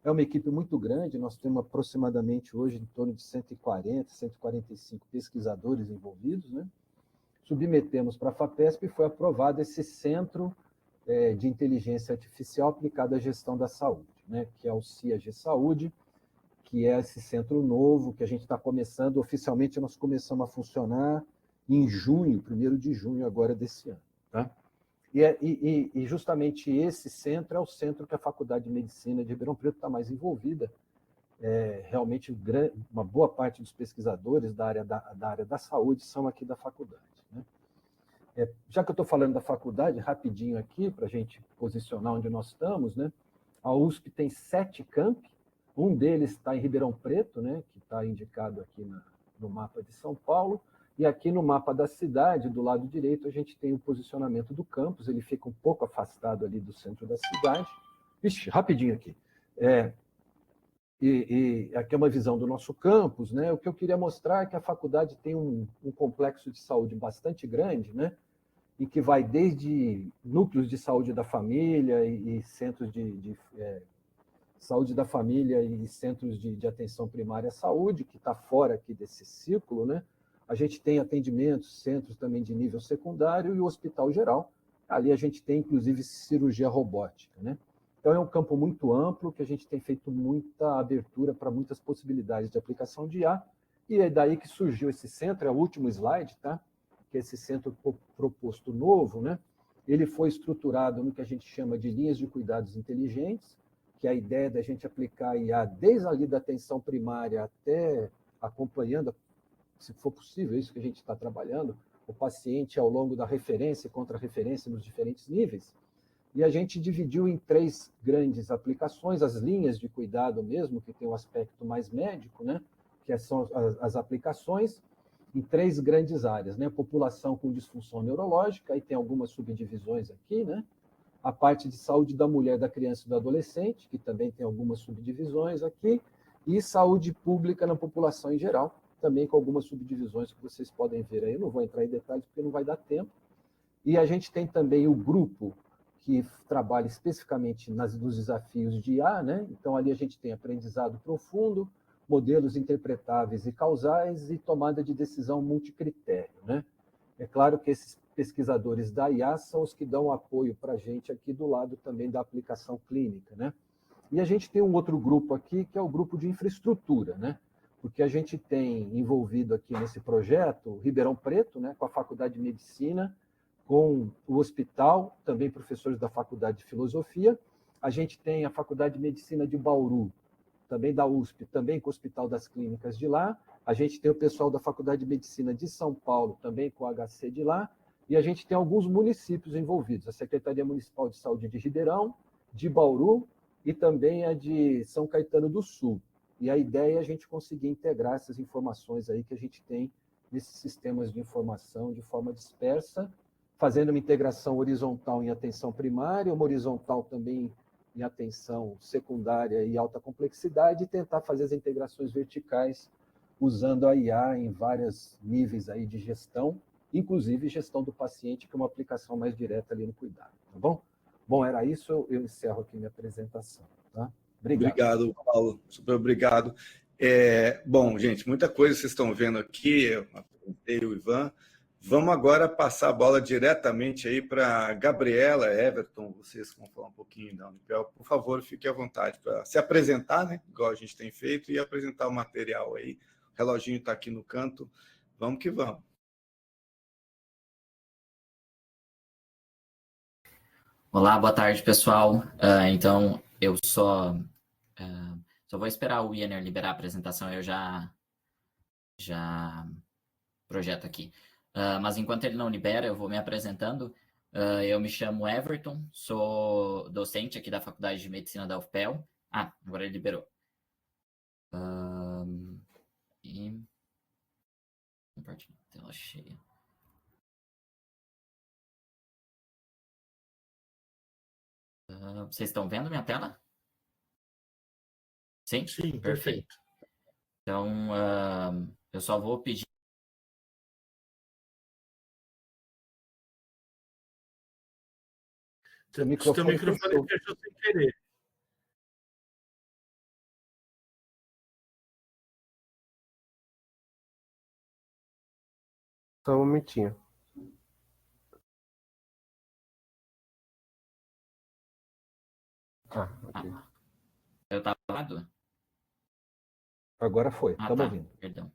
É uma equipe muito grande, nós temos aproximadamente hoje em torno de 140, 145 pesquisadores envolvidos, né? Submetemos para a FAPESP e foi aprovado esse Centro de Inteligência Artificial aplicada à Gestão da Saúde, né? Que é o CIAG Saúde, que é esse centro novo que a gente está começando. Oficialmente, nós começamos a funcionar em junho, 1º de junho agora desse ano, tá? E justamente esse centro é o centro que a Faculdade de Medicina de Ribeirão Preto está mais envolvida. Realmente, uma boa parte dos pesquisadores da área da saúde são aqui da faculdade, né? Já que eu estou falando da faculdade, rapidinho aqui, para a gente posicionar onde nós estamos, né? A USP tem 7 campi, um deles está em Ribeirão Preto, né? Que está indicado aqui no mapa de São Paulo. E aqui no mapa da cidade, do lado direito, a gente tem o posicionamento do campus, ele fica um pouco afastado ali do centro da cidade. Ixi, rapidinho aqui. Aqui é uma visão do nosso campus, né? O que eu queria mostrar é que a faculdade tem um complexo de saúde bastante grande, né? E que vai desde núcleos de saúde da família e centros de saúde da família e centros de atenção primária à saúde, que está fora aqui desse círculo, né? A gente tem atendimentos, centros também de nível secundário e o hospital geral. Ali a gente tem, inclusive, cirurgia robótica, né? Então, é um campo muito amplo, que a gente tem feito muita abertura para muitas possibilidades de aplicação de IA, e é daí que surgiu esse centro, é o último slide, tá? Que é esse centro proposto novo, né? Ele foi estruturado no que a gente chama de linhas de cuidados inteligentes, que é a ideia da gente aplicar IA desde ali da atenção primária até acompanhando, se for possível, isso que a gente está trabalhando, o paciente ao longo da referência e contra-referência nos diferentes níveis. E a gente dividiu em 3 grandes aplicações, as linhas de cuidado mesmo, que tem um aspecto mais médico, né? Que são as aplicações, em 3 grandes áreas, né? População com disfunção neurológica, aí tem algumas subdivisões aqui, né? A parte de saúde da mulher, da criança e do adolescente, que também tem algumas subdivisões aqui, e saúde pública na população em geral, também com algumas subdivisões que vocês podem ver aí. Eu não vou entrar em detalhes porque não vai dar tempo. E a gente tem também o grupo que trabalha especificamente nos desafios de IA, né? Então, ali a gente tem aprendizado profundo, modelos interpretáveis e causais e tomada de decisão multicritério, né? É claro que esses pesquisadores da IA são os que dão apoio para a gente aqui do lado também da aplicação clínica, né? E a gente tem um outro grupo aqui, que é o grupo de infraestrutura, né? porque a gente tem envolvido aqui nesse projeto Ribeirão Preto, né, com a Faculdade de Medicina, com o hospital, também professores da Faculdade de Filosofia. A gente tem a Faculdade de Medicina de Bauru, também da USP, também com o Hospital das Clínicas de lá. A gente tem o pessoal da Faculdade de Medicina de São Paulo, também com o HC de lá. E a gente tem alguns municípios envolvidos, a Secretaria Municipal de Saúde de Ribeirão, de Bauru e também a de São Caetano do Sul. E a ideia é a gente conseguir integrar essas informações aí que a gente tem nesses sistemas de informação de forma dispersa, fazendo uma integração horizontal em atenção primária, uma horizontal também em atenção secundária e alta complexidade, e tentar fazer as integrações verticais usando a IA em vários níveis aí de gestão, inclusive gestão do paciente, que é uma aplicação mais direta ali no cuidado, tá bom? Bom, era isso, eu encerro aqui minha apresentação, tá? Obrigado, Paulo. Super obrigado. Bom, gente, muita coisa vocês estão vendo aqui. Eu apresentei o Ivan. Vamos agora passar a bola diretamente aí para Gabriela, Everton. Vocês vão falar um pouquinho da Unipel. Por favor, fique à vontade para se apresentar, né? Igual a gente tem feito, e apresentar o material aí. O reloginho está aqui no canto. Vamos que vamos. Olá, boa tarde, pessoal. Então, eu só vou esperar o Wiener liberar a apresentação, eu já projeto aqui. Mas enquanto ele não libera, eu vou me apresentando. Eu me chamo Everton, sou docente aqui da Faculdade de Medicina da UFPEL. Agora ele liberou. E compartilhar a tela cheia. Vocês estão vendo minha tela? Sim? Sim, Perfeito. Então, eu só vou pedir. Seu microfone fechou sem querer. Só um momentinho. Ok. Eu estava falando? Agora foi, estamos ouvindo. Perdão.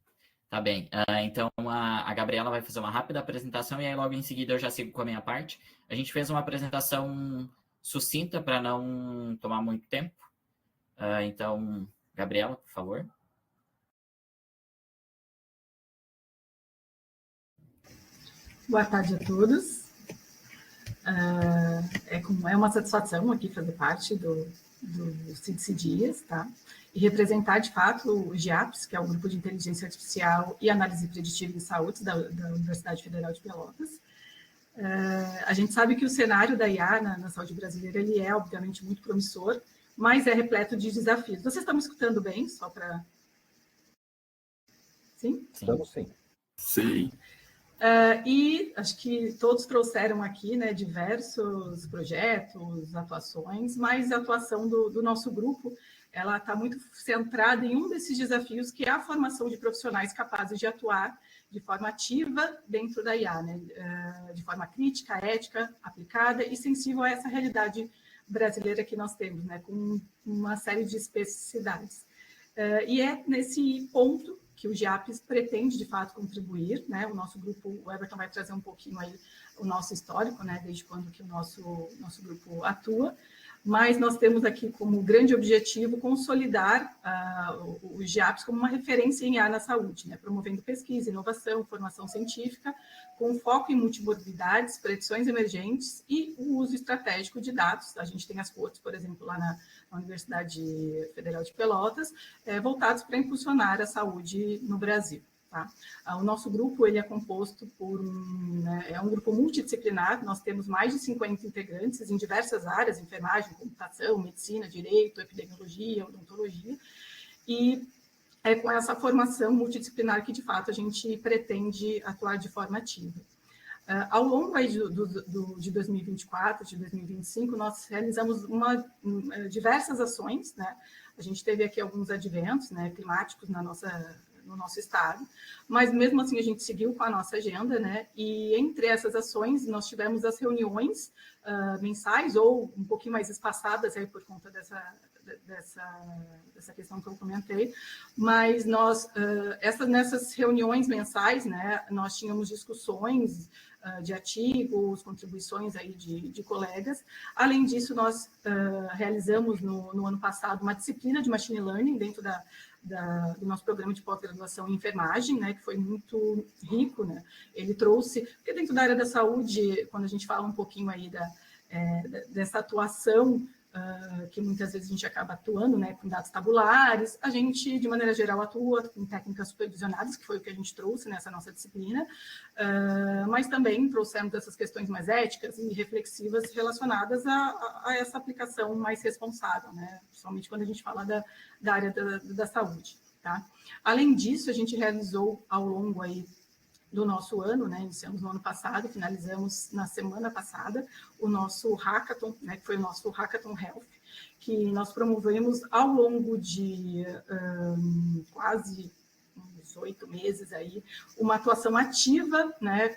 Tá bem. Então, a Gabriela vai fazer uma rápida apresentação e aí logo em seguida eu já sigo com a minha parte. A gente fez uma apresentação sucinta para não tomar muito tempo. Então, Gabriela, por favor. Boa tarde a todos. É uma satisfação aqui fazer parte do CIDSE Dias, tá? E representar, de fato, o GIAPS, que é o Grupo de Inteligência Artificial e Análise Preditiva de Saúde da Universidade Federal de Pelotas. A gente sabe que o cenário da IA na saúde brasileira ele é, obviamente, muito promissor, mas é repleto de desafios. Vocês estão me escutando bem? Só para... Sim? Estamos sim. Sim. E acho que todos trouxeram aqui, né, diversos projetos, atuações, mas a atuação do nosso grupo, ela está muito centrada em um desses desafios, que é a formação de profissionais capazes de atuar de forma ativa dentro da IA, né, de forma crítica, ética, aplicada e sensível a essa realidade brasileira que nós temos, né, com uma série de especificidades. E é nesse ponto que o GIAPS pretende, de fato, contribuir, né? O nosso grupo, o Everton vai trazer um pouquinho aí o nosso histórico, né? Desde quando que o nosso grupo atua, mas nós temos aqui como grande objetivo consolidar o GIAPS como uma referência em IA na saúde, né? Promovendo pesquisa, inovação, formação científica, com foco em multimorbidades, predições emergentes e o uso estratégico de dados. A gente tem as fontes, por exemplo, lá na Universidade Federal de Pelotas, voltados para impulsionar a saúde no Brasil. Tá? O nosso grupo ele é composto por um grupo multidisciplinar, nós temos mais de 50 integrantes em diversas áreas, enfermagem, computação, medicina, direito, epidemiologia, odontologia, e é com essa formação multidisciplinar que, de fato, a gente pretende atuar de forma ativa. Ao longo aí de 2024, de 2025, nós realizamos diversas ações, né? A gente teve aqui alguns adventos, né, climáticos no nosso estado, mas mesmo assim a gente seguiu com a nossa agenda, né? E entre essas ações nós tivemos as reuniões mensais ou um pouquinho mais espaçadas aí por conta dessa questão que eu comentei, mas nessas reuniões mensais, né, nós tínhamos discussões de artigos, contribuições aí de colegas. Além disso, nós realizamos no ano passado uma disciplina de Machine Learning dentro do nosso programa de pós-graduação em enfermagem, né, que foi muito rico, né? Ele trouxe, porque dentro da área da saúde, quando a gente fala um pouquinho aí dessa atuação que muitas vezes a gente acaba atuando, né, com dados tabulares, a gente, de maneira geral, atua em técnicas supervisionadas, que foi o que a gente trouxe nessa nossa disciplina, mas também trouxemos essas questões mais éticas e reflexivas relacionadas a essa aplicação mais responsável, né, principalmente quando a gente fala da área da saúde. Tá? Além disso, a gente realizou ao longo aí do nosso ano, né? Iniciamos no ano passado, finalizamos na semana passada o nosso Hackathon, né? Que foi o nosso Hackathon Health, que nós promovemos ao longo de quase uns 8 meses aí, uma atuação ativa, né?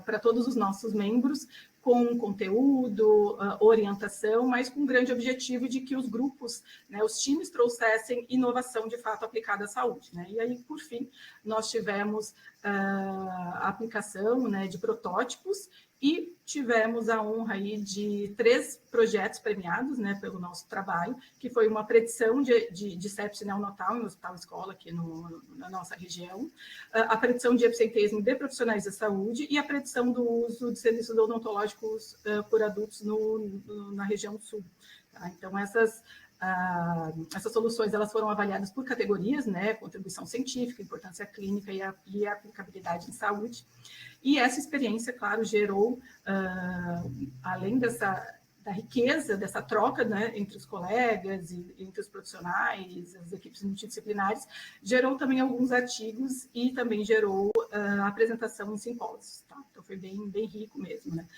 Para todos os nossos membros, com conteúdo, orientação, mas com o grande objetivo de que os grupos, né, os times trouxessem inovação de fato aplicada à saúde. Né? E aí, por fim, nós tivemos a aplicação, né, de protótipos e tivemos a honra aí de 3 projetos premiados, né, pelo nosso trabalho, que foi uma predição de sepse neonatal em hospital escola aqui na nossa região, a predição de absenteísmo de profissionais da saúde e a predição do uso de serviços odontológicos por adultos na região sul. Tá? Então, essas soluções elas foram avaliadas por categorias, né, contribuição científica, importância clínica e aplicabilidade em saúde. E essa experiência, claro, gerou, além da riqueza dessa troca, né, entre os colegas e entre os profissionais, as equipes multidisciplinares, gerou também alguns artigos e também gerou apresentação em simpósios. Tá? Então, foi bem, bem rico mesmo. Né?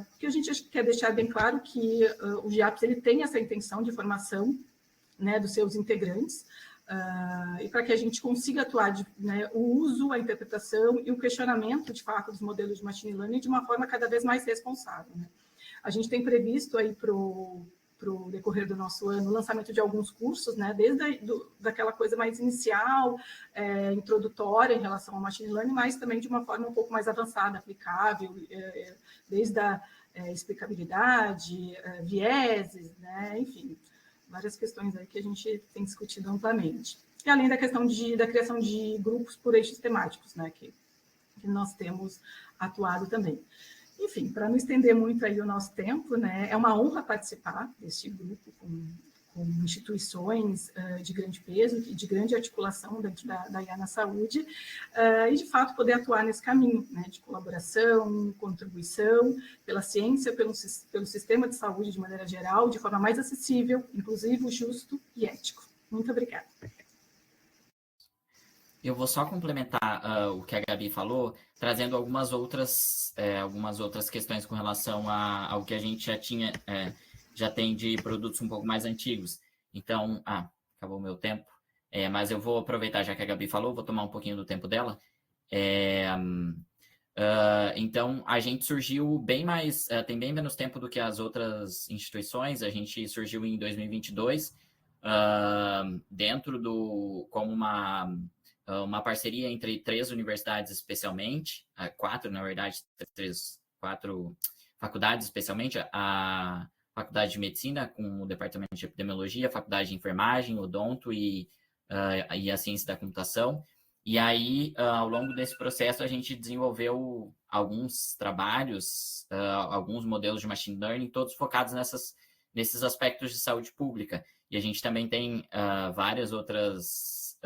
Porque a gente quer deixar bem claro que o GIAPS ele tem essa intenção de formação, né, dos seus integrantes, e para que a gente consiga atuar né, o uso, a interpretação e o questionamento, de fato, dos modelos de machine learning de uma forma cada vez mais responsável. Né? A gente tem previsto aí para o decorrer do nosso ano o lançamento de alguns cursos, né, desde daquela coisa mais inicial, introdutória em relação ao machine learning, mas também de uma forma um pouco mais avançada, aplicável, desde a explicabilidade, vieses, né, enfim, várias questões aí que a gente tem discutido amplamente. E além da questão da criação de grupos por eixos temáticos, né, que nós temos atuado também. Enfim, para não estender muito aí o nosso tempo, né, é uma honra participar deste grupo com instituições de grande peso e de grande articulação dentro da IA na saúde, e, de fato, poder atuar nesse caminho, né, de colaboração, contribuição pela ciência, pelo sistema de saúde de maneira geral, de forma mais acessível, inclusivo, justo e ético. Muito obrigada. Eu vou só complementar o que a Gabi falou, trazendo algumas outras questões com relação ao que a gente já tem de produtos um pouco mais antigos. Então, acabou o meu tempo, mas eu vou aproveitar, já que a Gabi falou, vou tomar um pouquinho do tempo dela. Então, a gente surgiu tem bem menos tempo do que as outras instituições. A gente surgiu em 2022, como uma parceria entre 3 universidades especialmente, 4, na verdade, 4 faculdades especialmente, a Faculdade de Medicina com o Departamento de Epidemiologia, a Faculdade de Enfermagem, Odonto e a Ciência da Computação. E aí, ao longo desse processo, a gente desenvolveu alguns trabalhos, alguns modelos de machine learning, todos focados nesses aspectos de saúde pública. E a gente também tem várias outras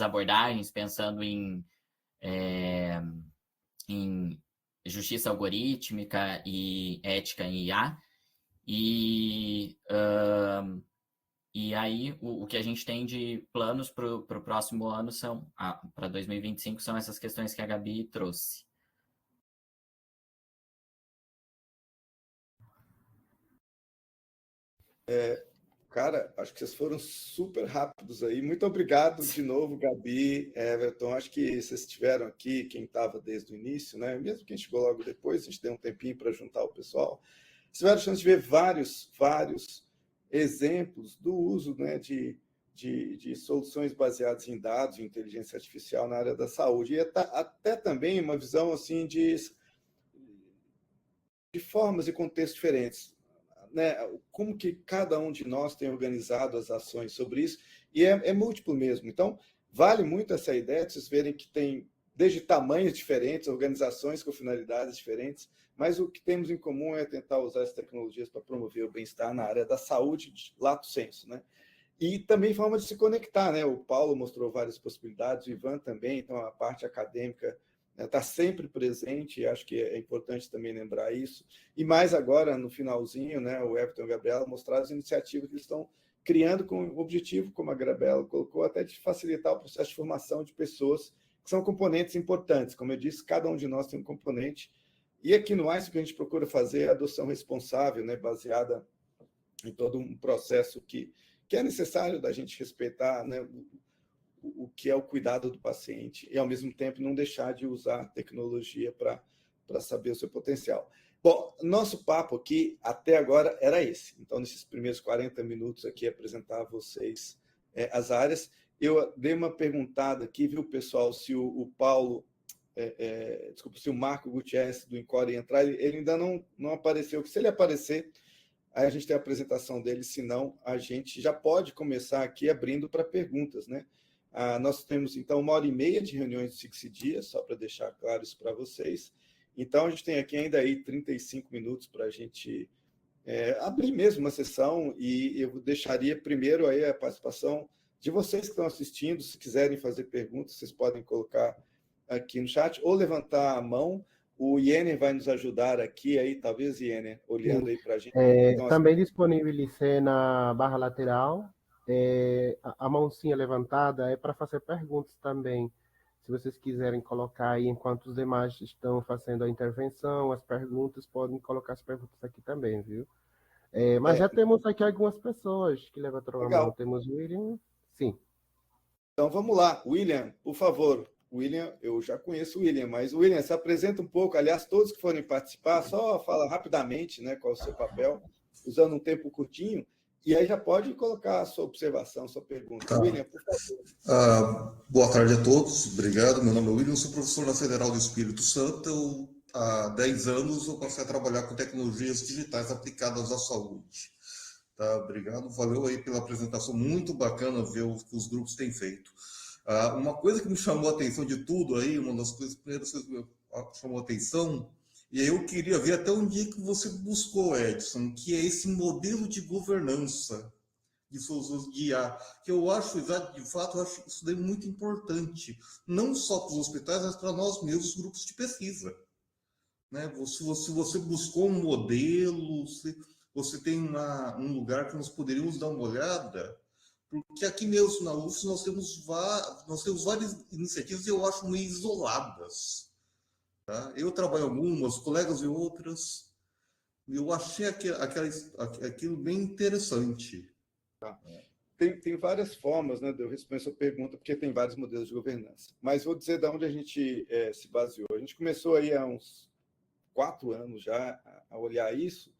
abordagens, pensando em justiça algorítmica e ética em IA. E aí, o que a gente tem de planos para o próximo ano para 2025, são essas questões que a Gabi trouxe. Cara, acho que vocês foram super rápidos aí. Muito obrigado de novo, Gabi, Everton. Acho que vocês estiveram aqui, quem estava desde o início, né? Mesmo quem chegou logo depois, a gente deu um tempinho para juntar o pessoal. Vocês tiveram a chance de ver vários exemplos do uso, né, de soluções baseadas em dados e inteligência artificial na área da saúde. E até também uma visão assim de formas e contextos diferentes, né? Como que cada um de nós tem organizado as ações sobre isso, e é múltiplo mesmo. Então, vale muito essa ideia de vocês verem que tem desde tamanhos diferentes, organizações com finalidades diferentes, mas o que temos em comum é tentar usar as tecnologias para promover o bem-estar na área da saúde, lato sensu, né? E também forma de se conectar, né? O Paulo mostrou várias possibilidades, o Ivan também, então a parte acadêmica está sempre presente, e acho que é importante também lembrar isso. E mais agora, no finalzinho, né, o Everton e a Gabriela mostraram as iniciativas que eles estão criando com o objetivo, como a Gabriela colocou, até de facilitar o processo de formação de pessoas que são componentes importantes. Como eu disse, cada um de nós tem um componente. E aqui no ICE, o que a gente procura fazer é a adoção responsável, né, baseada em todo um processo que é necessário da gente respeitar, né, o que é o cuidado do paciente e, ao mesmo tempo, não deixar de usar a tecnologia para saber o seu potencial. Bom, nosso papo aqui até agora era esse. Então, nesses primeiros 40 minutos aqui, apresentar a vocês as áreas. Eu dei uma perguntada aqui, viu, pessoal, se o Paulo, desculpa, se o Marco Gutierrez do Encore entrar, ele ainda não apareceu. Se ele aparecer, aí a gente tem a apresentação dele, senão a gente já pode começar aqui abrindo para perguntas, né? Nós temos, então, 1h30 de reuniões de 6 dias, só para deixar claro isso para vocês. Então, a gente tem aqui ainda aí 35 minutos para a gente abrir mesmo uma sessão, e eu deixaria primeiro aí a participação de vocês que estão assistindo. Se quiserem fazer perguntas, vocês podem colocar aqui no chat ou levantar a mão. O Iener vai nos ajudar aqui, aí, talvez, Iener, olhando aí para a gente. Então, também disponibilizei na barra lateral a mãozinha levantada é para fazer perguntas também. Se vocês quiserem colocar aí, enquanto os demais estão fazendo a intervenção, as perguntas, podem colocar as perguntas aqui também, viu? Mas já temos aqui algumas pessoas que levantaram a mão. Temos o William. Sim. Então, vamos lá. William, por favor. William, eu já conheço o William, mas William, se apresenta um pouco. Aliás, todos que forem participar, só fala rapidamente, né, qual é o seu papel, usando um tempo curtinho, e aí já pode colocar a sua observação, a sua pergunta. Tá. William, por favor. Boa tarde a todos, obrigado. Meu nome é William, sou professor na Federal do Espírito Santo. Há 10 anos eu passei a trabalhar com tecnologias digitais aplicadas à saúde. Tá, obrigado, valeu aí pela apresentação, muito bacana ver o que os grupos têm feito. Uma coisa que me chamou a atenção de tudo aí, uma das coisas primeiras que me chamou a atenção, e aí eu queria ver até onde é que você buscou, Edson, que é esse modelo de governança de soluções de IA, que eu acho, de fato, eu acho isso daí muito importante, não só para os hospitais, mas para nós mesmos, grupos de pesquisa. Né? Se você buscou um modelo, você tem um lugar que nós poderíamos dar uma olhada, porque aqui mesmo na UFS nós temos várias iniciativas e eu acho meio isoladas. Tá? Eu trabalho em algumas, colegas em outras, e eu achei aquilo bem interessante. Tá. Tem várias formas, né, de eu responder a sua pergunta, porque tem vários modelos de governança. Mas vou dizer de onde a gente se baseou. A gente começou aí há uns 4 anos já a olhar isso.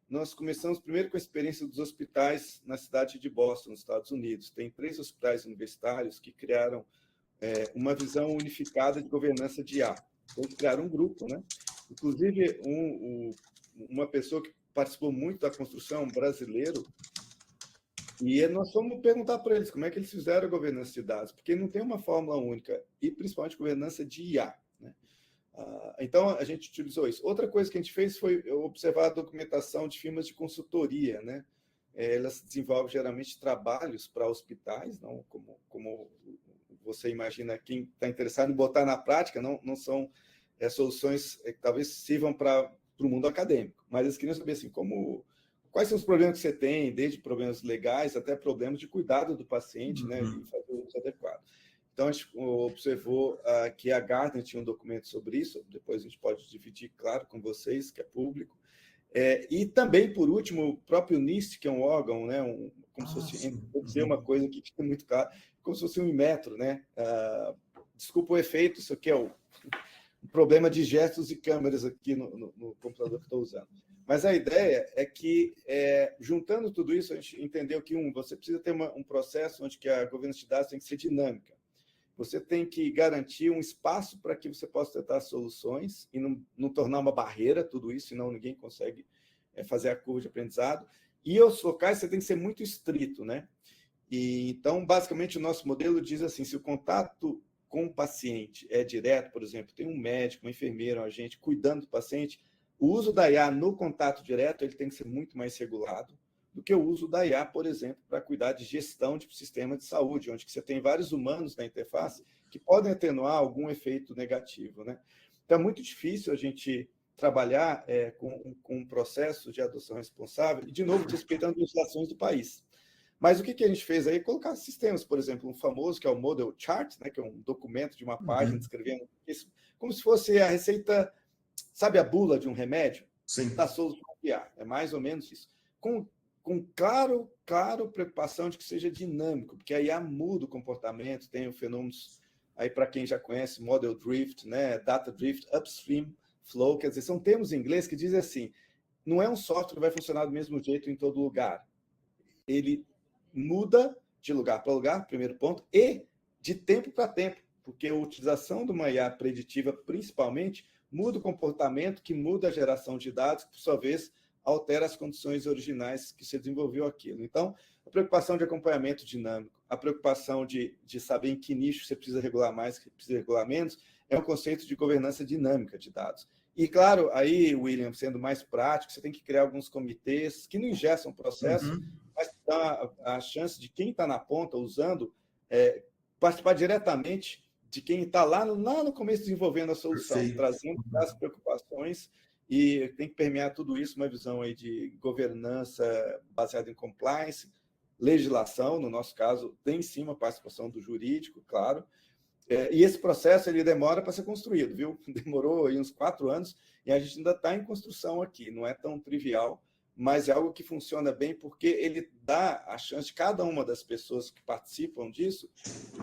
Nós começamos primeiro com a experiência dos hospitais na cidade de Boston, nos Estados Unidos. Tem 3 hospitais universitários que criaram uma visão unificada de governança de IA. Então, eles criaram um grupo, né? Inclusive, uma pessoa que participou muito da construção, um brasileiro, e nós fomos perguntar para eles como é que eles fizeram a governança de dados, porque não tem uma fórmula única, e principalmente governança de IA, né? Então, a gente utilizou isso. Outra coisa que a gente fez foi observar a documentação de firmas de consultoria, né? Elas desenvolvem, geralmente, trabalhos para hospitais, não como você imagina, quem está interessado em botar na prática, não são soluções que talvez sirvam para o mundo acadêmico, mas eles queriam saber assim, quais são os problemas que você tem, desde problemas legais até problemas de cuidado do paciente, né? E fazer o uso adequado. Então, a gente observou que a Gartner tinha um documento sobre isso, depois a gente pode dividir, claro, com vocês, que é público. E também, por último, o próprio NIST, que é um órgão, né, como se fosse, vou dizer uma coisa que fica muito clara, como se fosse um Inmetro, né? Desculpa o efeito, isso aqui é o problema de gestos e câmeras aqui no computador que estou usando. Mas a ideia é que, juntando tudo isso, a gente entendeu que, você precisa ter um processo onde que a governança de dados tem que ser dinâmica. Você tem que garantir um espaço para que você possa tentar soluções e não tornar uma barreira tudo isso, senão ninguém consegue fazer a curva de aprendizado. E os locais você tem que ser muito estrito, né? E, então, basicamente, o nosso modelo diz assim, se o contato com o paciente é direto, por exemplo, tem um médico, uma enfermeira, um agente cuidando do paciente, o uso da IA no contato direto ele tem que ser muito mais regulado do que o uso da IA, por exemplo, para cuidar de gestão de sistema de saúde, onde você tem vários humanos na interface que podem atenuar algum efeito negativo, né? Então, é muito difícil a gente trabalhar com um processo de adoção responsável e, de novo, respeitando as legislações do país. Mas o que a gente fez aí? Colocar sistemas, por exemplo, um famoso que é o Model Chart, né, que é um documento de uma página descrevendo isso, como se fosse a receita, sabe a bula de um remédio? Sim. Da solução IA. É mais ou menos isso. Com claro preocupação de que seja dinâmico, porque a IA muda o comportamento, tem fenômenos aí para quem já conhece, Model Drift, né, Data Drift, Upstream Flow, quer dizer, são termos em inglês que dizem assim, não é um software que vai funcionar do mesmo jeito em todo lugar. Ele muda de lugar para lugar, primeiro ponto, e de tempo para tempo, porque a utilização de uma IA preditiva, principalmente, muda o comportamento, que muda a geração de dados, que, por sua vez, altera as condições originais que você desenvolveu aquilo. Então, a preocupação de acompanhamento dinâmico, a preocupação de saber em que nicho você precisa regular mais, que precisa regular menos, é um conceito de governança dinâmica de dados. E, claro, aí, William, sendo mais prático, você tem que criar alguns comitês que não engessam o processo, mas dá a chance de quem está na ponta usando participar diretamente de quem está lá no começo desenvolvendo a solução, Perfeito. trazendo as preocupações, e tem que permear tudo isso, uma visão aí de governança baseada em compliance, legislação, no nosso caso, tem sim uma participação do jurídico, claro, e esse processo ele demora para ser construído, viu? Demorou aí uns 4 anos, e a gente ainda está em construção aqui, não é tão trivial, mas é algo que funciona bem porque ele dá a chance de cada uma das pessoas que participam disso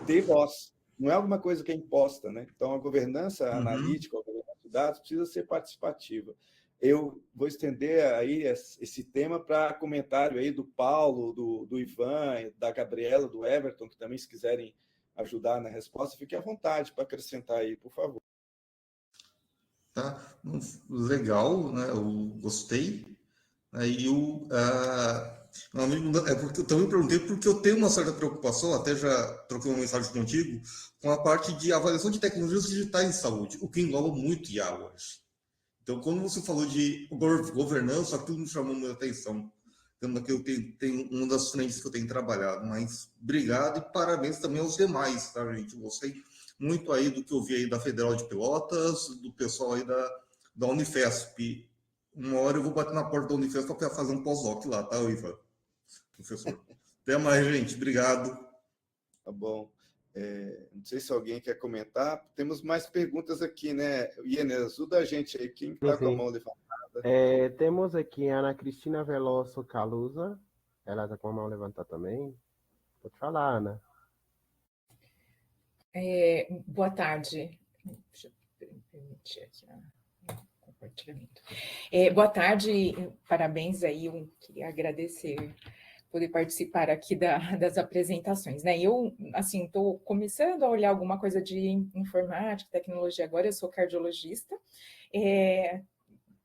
ter voz. Não é alguma coisa que é imposta, né? Então, a governança analítica, a governança de dados precisa ser participativa. Eu vou estender aí esse tema para comentário aí do Paulo, do Ivan, da Gabriela, do Everton, que também, se quiserem ajudar na resposta, fique à vontade para acrescentar aí, por favor. Tá? Legal, né? Eu gostei. Aí meu amigo, porque eu também perguntei porque eu tenho uma certa preocupação, até já troquei uma mensagem contigo, com a parte de avaliação de tecnologias digitais em saúde, o que engloba muito IA hoje. Então, quando você falou de governança, aquilo me chamou muita atenção. Então, aqui eu tenho uma das frentes que eu tenho trabalhado, mas obrigado e parabéns também aos demais, tá, gente? Gostei muito aí do que eu vi aí da Federal de Pelotas, do pessoal aí da Unifesp. Uma hora eu vou bater na porta da Unifesp para fazer um pós-doc lá, tá, Ivan? Professor. Até mais, gente. Obrigado. Tá bom. Não sei se alguém quer comentar. Temos mais perguntas aqui, né? Iene, ajuda a gente aí. Quem está com a mão levantada? Temos aqui a Ana Cristina Veloso Calusa. Ela está com a mão levantada também. Pode falar, Ana. Boa tarde. Deixa eu permitir aqui o compartilhamento. Boa tarde, parabéns aí. Eu queria agradecer poder participar aqui das apresentações, né? Eu, assim, estou começando a olhar alguma coisa de informática, tecnologia agora, eu sou cardiologista,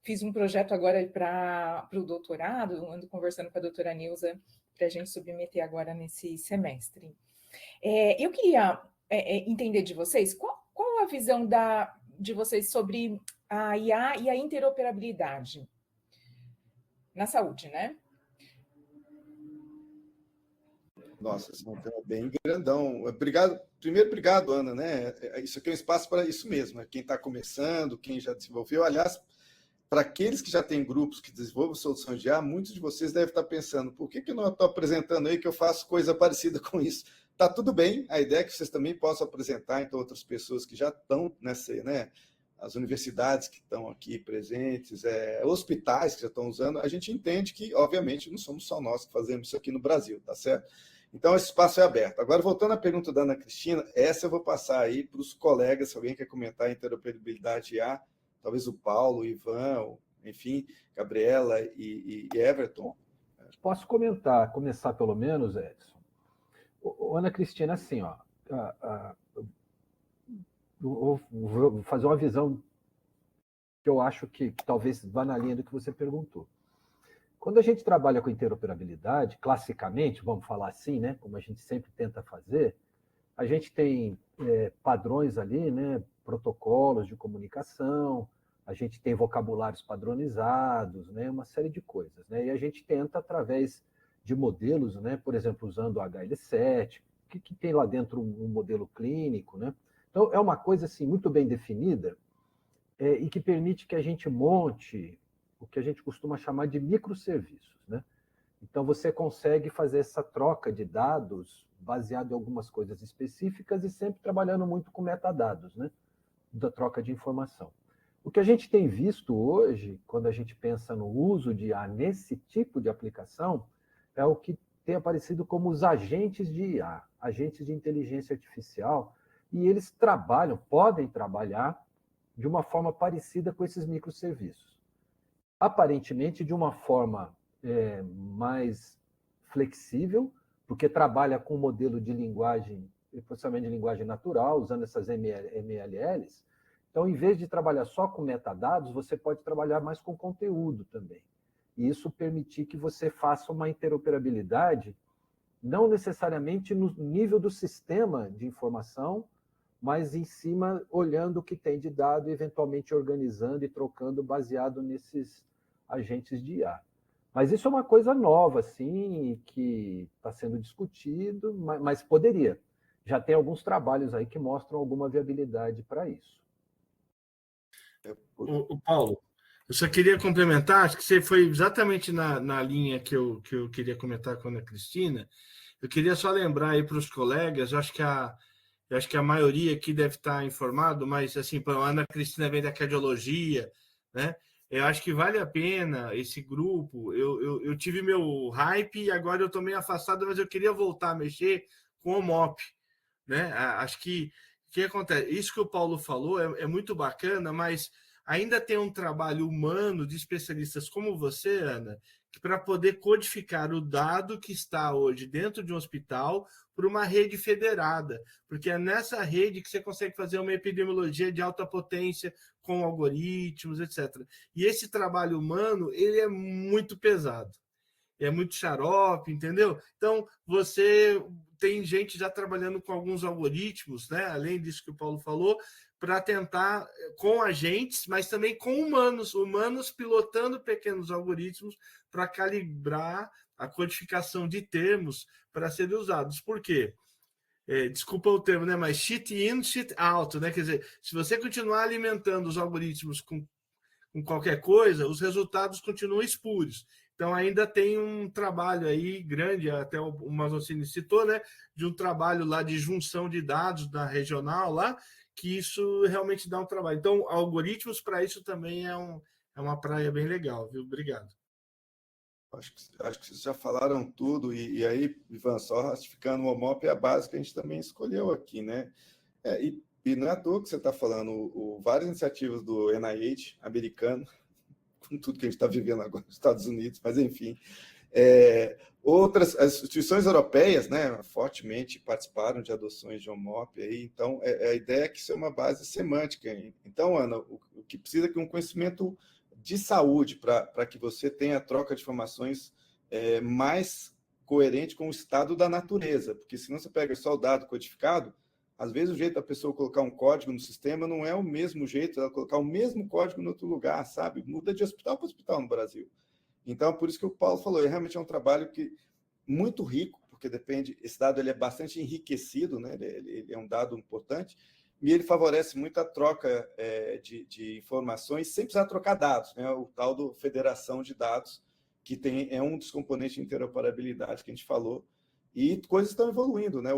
fiz um projeto agora para o doutorado, ando conversando com a doutora Nilza para a gente submeter agora nesse semestre. Eu queria entender de vocês, qual a visão de vocês sobre a IA e a interoperabilidade na saúde, né? Nossa, esse é um tema bem grandão. Obrigado, Ana, né? Isso aqui é um espaço para isso mesmo, né? Quem está começando, quem já desenvolveu. Aliás, para aqueles que já têm grupos que desenvolvem soluções de IA, muitos de vocês devem estar pensando, por que eu não estou apresentando aí que eu faço coisa parecida com isso? Tá tudo bem, a ideia é que vocês também possam apresentar, então, outras pessoas que já estão nessa, né? As universidades que estão aqui presentes, hospitais que já estão usando, a gente entende que, obviamente, não somos só nós que fazemos isso aqui no Brasil, tá certo? Então, esse espaço é aberto. Agora, voltando à pergunta da Ana Cristina, essa eu vou passar aí para os colegas, se alguém quer comentar a interoperabilidade IA, talvez o Paulo, o Ivan, enfim, Gabriela e Everton. Posso começar pelo menos, Edson? Ana Cristina, assim, ó, vou fazer uma visão que eu acho que talvez vá na linha do que você perguntou. Quando a gente trabalha com interoperabilidade, classicamente, vamos falar assim, né, como a gente sempre tenta fazer, a gente tem padrões ali, né, protocolos de comunicação, a gente tem vocabulários padronizados, né, uma série de coisas, né, e a gente tenta, através de modelos, né, por exemplo, usando o HL7, que tem lá dentro um modelo clínico, né, então é uma coisa assim muito bem definida e que permite que a gente monte o que a gente costuma chamar de microserviços, né? Então, você consegue fazer essa troca de dados baseado em algumas coisas específicas e sempre trabalhando muito com metadados, né? Da troca de informação. O que a gente tem visto hoje, quando a gente pensa no uso de IA nesse tipo de aplicação, é o que tem aparecido como os agentes de IA, agentes de inteligência artificial, e eles podem trabalhar de uma forma parecida com esses microserviços. Aparentemente, de uma forma mais flexível, porque trabalha com um modelo de linguagem, processamento de linguagem natural, usando essas MLLs. Então, em vez de trabalhar só com metadados, você pode trabalhar mais com conteúdo também. E isso permitir que você faça uma interoperabilidade, não necessariamente no nível do sistema de informação, mas em cima, olhando o que tem de dado, eventualmente organizando e trocando baseado nesses agentes de IA. Mas isso é uma coisa nova, assim, que está sendo discutido, mas poderia. Já tem alguns trabalhos aí que mostram alguma viabilidade para isso. O Paulo, eu só queria complementar, acho que você foi exatamente na linha que eu queria comentar com a Ana Cristina. Eu queria só lembrar aí para os colegas, eu acho que a maioria aqui deve estar informado, mas assim, a Ana Cristina vem da cardiologia, né? Eu acho que vale a pena esse grupo. Eu tive meu hype e agora eu estou meio afastado, mas eu queria voltar a mexer com o MOP, né? Acho que o que acontece? Isso que o Paulo falou é muito bacana, mas ainda tem um trabalho humano de especialistas como você, Ana, que para poder codificar o dado que está hoje dentro de um hospital para uma rede federada, porque é nessa rede que você consegue fazer uma epidemiologia de alta potência com algoritmos, etc. E esse trabalho humano, ele é muito pesado. É muito xarope, entendeu? Então, você tem gente já trabalhando com alguns algoritmos, né? Além disso que o Paulo falou, para tentar com agentes, mas também com humanos pilotando pequenos algoritmos para calibrar a codificação de termos para serem usados. Por quê? Desculpa o termo, né? Mas shit in, shit out, né? Quer dizer, se você continuar alimentando os algoritmos com qualquer coisa, os resultados continuam espúrios. Então, ainda tem um trabalho aí grande, até o Mazzocini citou, né, de um trabalho lá de junção de dados da regional lá, que isso realmente dá um trabalho. Então, algoritmos para isso também é uma praia bem legal, viu? Obrigado. Acho que vocês já falaram tudo, e aí, Ivan, só ratificando, o OMOP é a base que a gente também escolheu aqui, né? E não é à toa que você está falando, várias iniciativas do NIH americano, com tudo que a gente está vivendo agora nos Estados Unidos, mas enfim. As instituições europeias, né, fortemente participaram de adoções de OMOP, aí, então a ideia é que isso é uma base semântica. Então, Ana, o que precisa é que um conhecimento de saúde para que você tenha a troca de informações mais coerente com o estado da natureza, porque senão você pega só o dado codificado, às vezes o jeito da pessoa colocar um código no sistema não é o mesmo jeito dela colocar o mesmo código em outro lugar, sabe? Muda de hospital para hospital no Brasil. Então, por isso que o Paulo falou, realmente é um trabalho muito rico, porque esse dado ele é bastante enriquecido, né? Ele é um dado importante, e ele favorece muito a troca de informações sem precisar trocar dados, né? O tal do federação de dados, que é um dos componentes de interoperabilidade que a gente falou, e coisas estão evoluindo, né?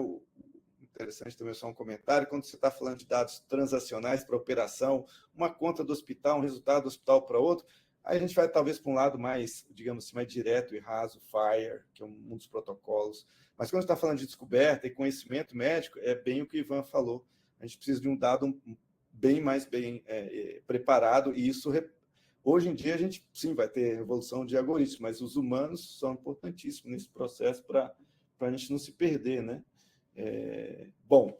Interessante também só um comentário, quando você está falando de dados transacionais para operação, uma conta do hospital, um resultado do hospital para outro, aí a gente vai talvez para um lado mais, digamos assim, mais direto e raso, FHIR, que é um dos protocolos. Mas quando a gente está falando de descoberta e conhecimento médico, é bem o que o Ivan falou. A gente precisa de um dado bem mais preparado, e isso Hoje em dia, a gente, sim, vai ter evolução de algoritmos, mas os humanos são importantíssimos nesse processo para a gente não se perder, né? Bom,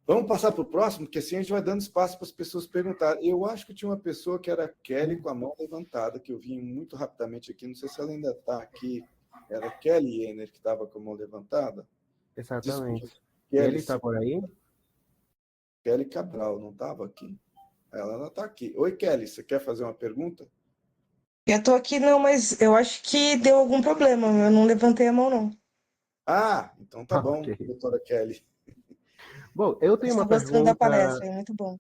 vamos passar para o próximo, porque assim a gente vai dando espaço para as pessoas perguntarem. Eu acho que tinha uma pessoa que era Kelly com a mão levantada, que eu vi muito rapidamente aqui, não sei se ela ainda está aqui. Era Kelly Ener que estava com a mão levantada? Exatamente. Desculpa, Ele está por aí? Kelly Cabral, não estava aqui? Ela não está aqui. Oi, Kelly, você quer fazer uma pergunta? Eu tô aqui, não, mas eu acho que deu algum problema. Eu não levantei a mão, não. Ah, então tá bom, Ok. doutora Kelly. Bom, eu tenho uma Estou gostando da pergunta. palestra, é muito bom.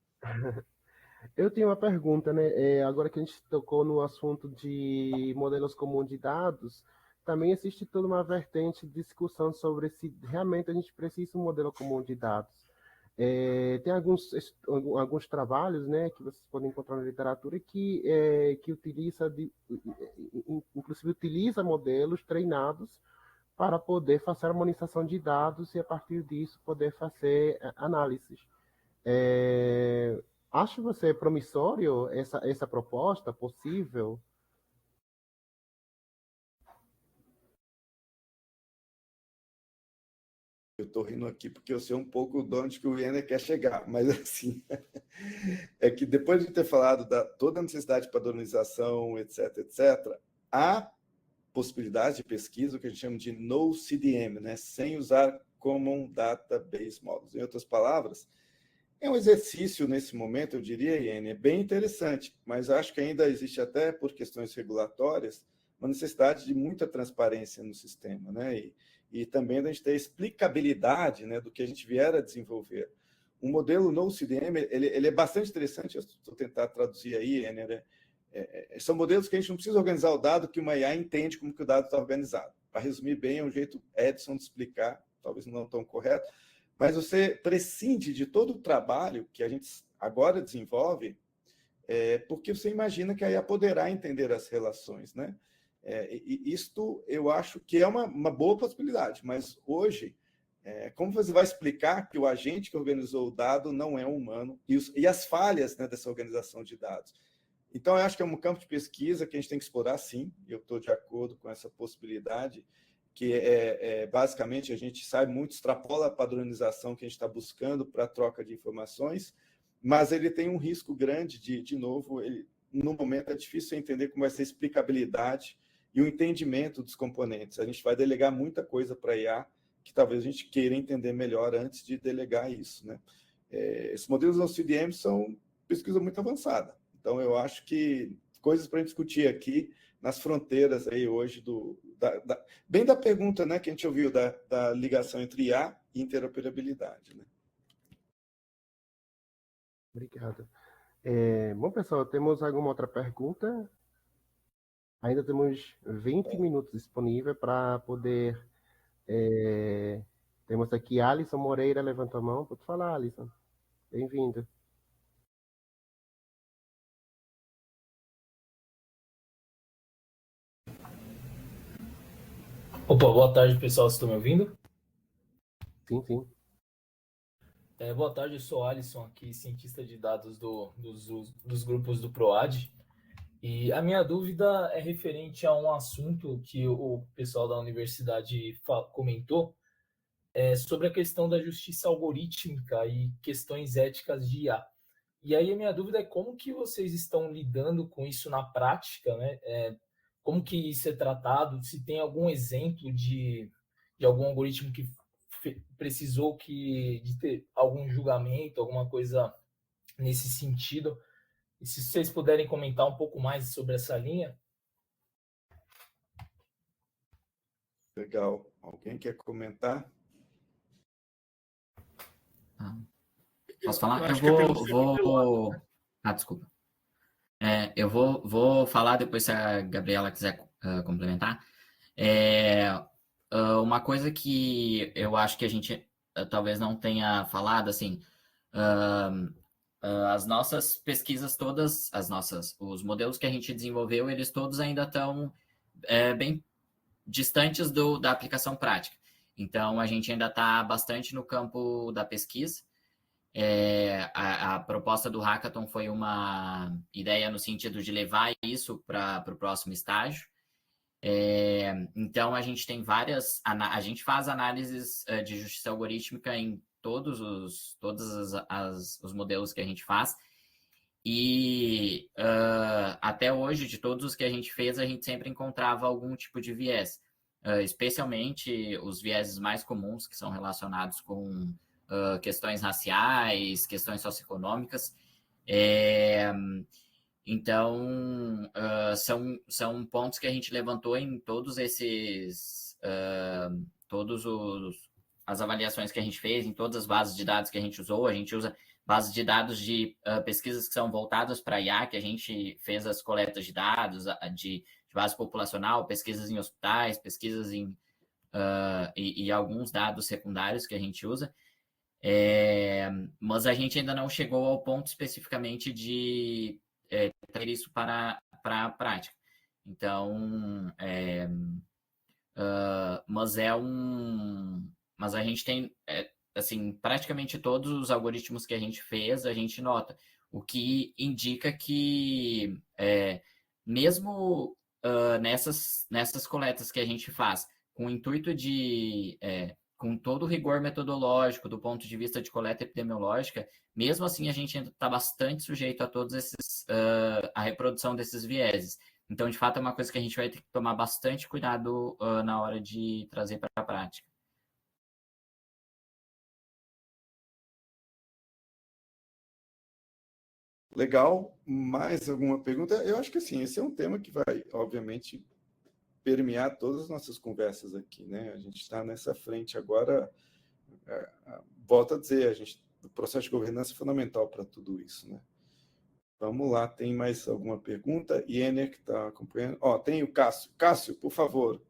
Eu tenho uma pergunta, né? Agora que a gente tocou no assunto de modelos comuns de dados, também existe toda uma vertente de discussão sobre se realmente a gente precisa de um modelo comum de dados. Tem alguns trabalhos, né, que vocês podem encontrar na literatura que inclusive utiliza modelos treinados para poder fazer harmonização de dados e, a partir disso, poder fazer análises. Acha você promissório essa proposta possível? Eu estou rindo aqui porque eu sei um pouco de onde que o Ener quer chegar, mas assim, é que depois de ter falado da toda a necessidade de padronização, etc., há possibilidade de pesquisa, o que a gente chama de no CDM, né? Sem usar Common Database Models. Em outras palavras, é um exercício nesse momento, eu diria, Iene, é bem interessante, mas acho que ainda existe, até por questões regulatórias, uma necessidade de muita transparência no sistema, né? E também da gente ter explicabilidade, né, do que a gente vier a desenvolver. O modelo no CDM, ele é bastante interessante, eu estou tentando traduzir aí, Iene, né? São modelos que a gente não precisa organizar o dado, que uma IA entende como que o dado está organizado. Para resumir bem, é um jeito Edson de explicar, talvez não tão correto, mas você prescinde de todo o trabalho que a gente agora desenvolve, porque você imagina que a IA poderá entender as relações, né? E isto eu acho que é uma boa possibilidade, mas hoje, como você vai explicar que o agente que organizou o dado não é um humano e as falhas, né, dessa organização de dados? Então, eu acho que é um campo de pesquisa que a gente tem que explorar, sim, eu estou de acordo com essa possibilidade, que basicamente a gente sai muito, extrapola a padronização que a gente está buscando para a troca de informações, mas ele tem um risco grande de novo, no momento é difícil entender como vai ser a explicabilidade e o entendimento dos componentes. A gente vai delegar muita coisa para a IA, que talvez a gente queira entender melhor antes de delegar isso, né? Esses modelos no CDM são pesquisa muito avançada. Então, eu acho que coisas para a gente discutir aqui nas fronteiras aí hoje, bem da pergunta, né, que a gente ouviu, da ligação entre IA e interoperabilidade, né? Obrigado. Bom, pessoal, temos alguma outra pergunta? Ainda temos 20 minutos disponíveis para poder... temos aqui Alisson Moreira, levantou a mão. Pode falar, Alisson. Bem-vindo. Opa, boa tarde, pessoal. Vocês estão me ouvindo? Sim, sim. Boa tarde, eu sou Alisson, aqui, cientista de dados dos grupos do PROAD. E a minha dúvida é referente a um assunto que o pessoal da universidade comentou, sobre a questão da justiça algorítmica e questões éticas de IA. E aí a minha dúvida é como que vocês estão lidando com isso na prática, né? Como que isso é tratado, se tem algum exemplo de algum algoritmo que precisou de ter algum julgamento, alguma coisa nesse sentido. E se vocês puderem comentar um pouco mais sobre essa linha. Legal. Alguém quer comentar? Posso falar? Eu vou... desculpa. Eu vou falar depois se a Gabriela quiser complementar. Uma coisa que eu acho que a gente talvez não tenha falado, assim, as nossas pesquisas todas, os modelos que a gente desenvolveu, eles todos ainda estão bem distantes da aplicação prática. Então, a gente ainda está bastante no campo da pesquisa. A proposta do Hackathon foi uma ideia no sentido de levar isso para o próximo estágio. Então, a gente tem a gente faz análises de justiça algorítmica em todos os modelos que a gente faz, e até hoje, de todos os que a gente fez, a gente sempre encontrava algum tipo de viés, especialmente os vieses mais comuns, que são relacionados com questões raciais, questões socioeconômicas. Então, são pontos que a gente levantou em todos esses, as avaliações que a gente fez, em todas as bases de dados que a gente usou. A gente usa bases de dados de pesquisas que são voltadas para IA, que a gente fez as coletas de dados de base populacional, pesquisas em hospitais, pesquisas e alguns dados secundários que a gente usa. Mas a gente ainda não chegou ao ponto especificamente de ter isso para a prática. Então, mas a gente tem, assim, praticamente todos os algoritmos que a gente fez, a gente nota, o que indica que mesmo nessas coletas que a gente faz, com o intuito de com todo o rigor metodológico do ponto de vista de coleta epidemiológica, mesmo assim a gente ainda está bastante sujeito a todos esses, a reprodução desses vieses. Então, de fato, é uma coisa que a gente vai ter que tomar bastante cuidado na hora de trazer para a prática. Legal. Mais alguma pergunta? Eu acho que sim, esse é um tema que vai, obviamente, permear todas as nossas conversas aqui, né? A gente está nessa frente agora, volto a dizer, o processo de governança é fundamental para tudo isso, né? Vamos lá, tem mais alguma pergunta? Iener, que está acompanhando. Tem o Cássio. Cássio, por favor.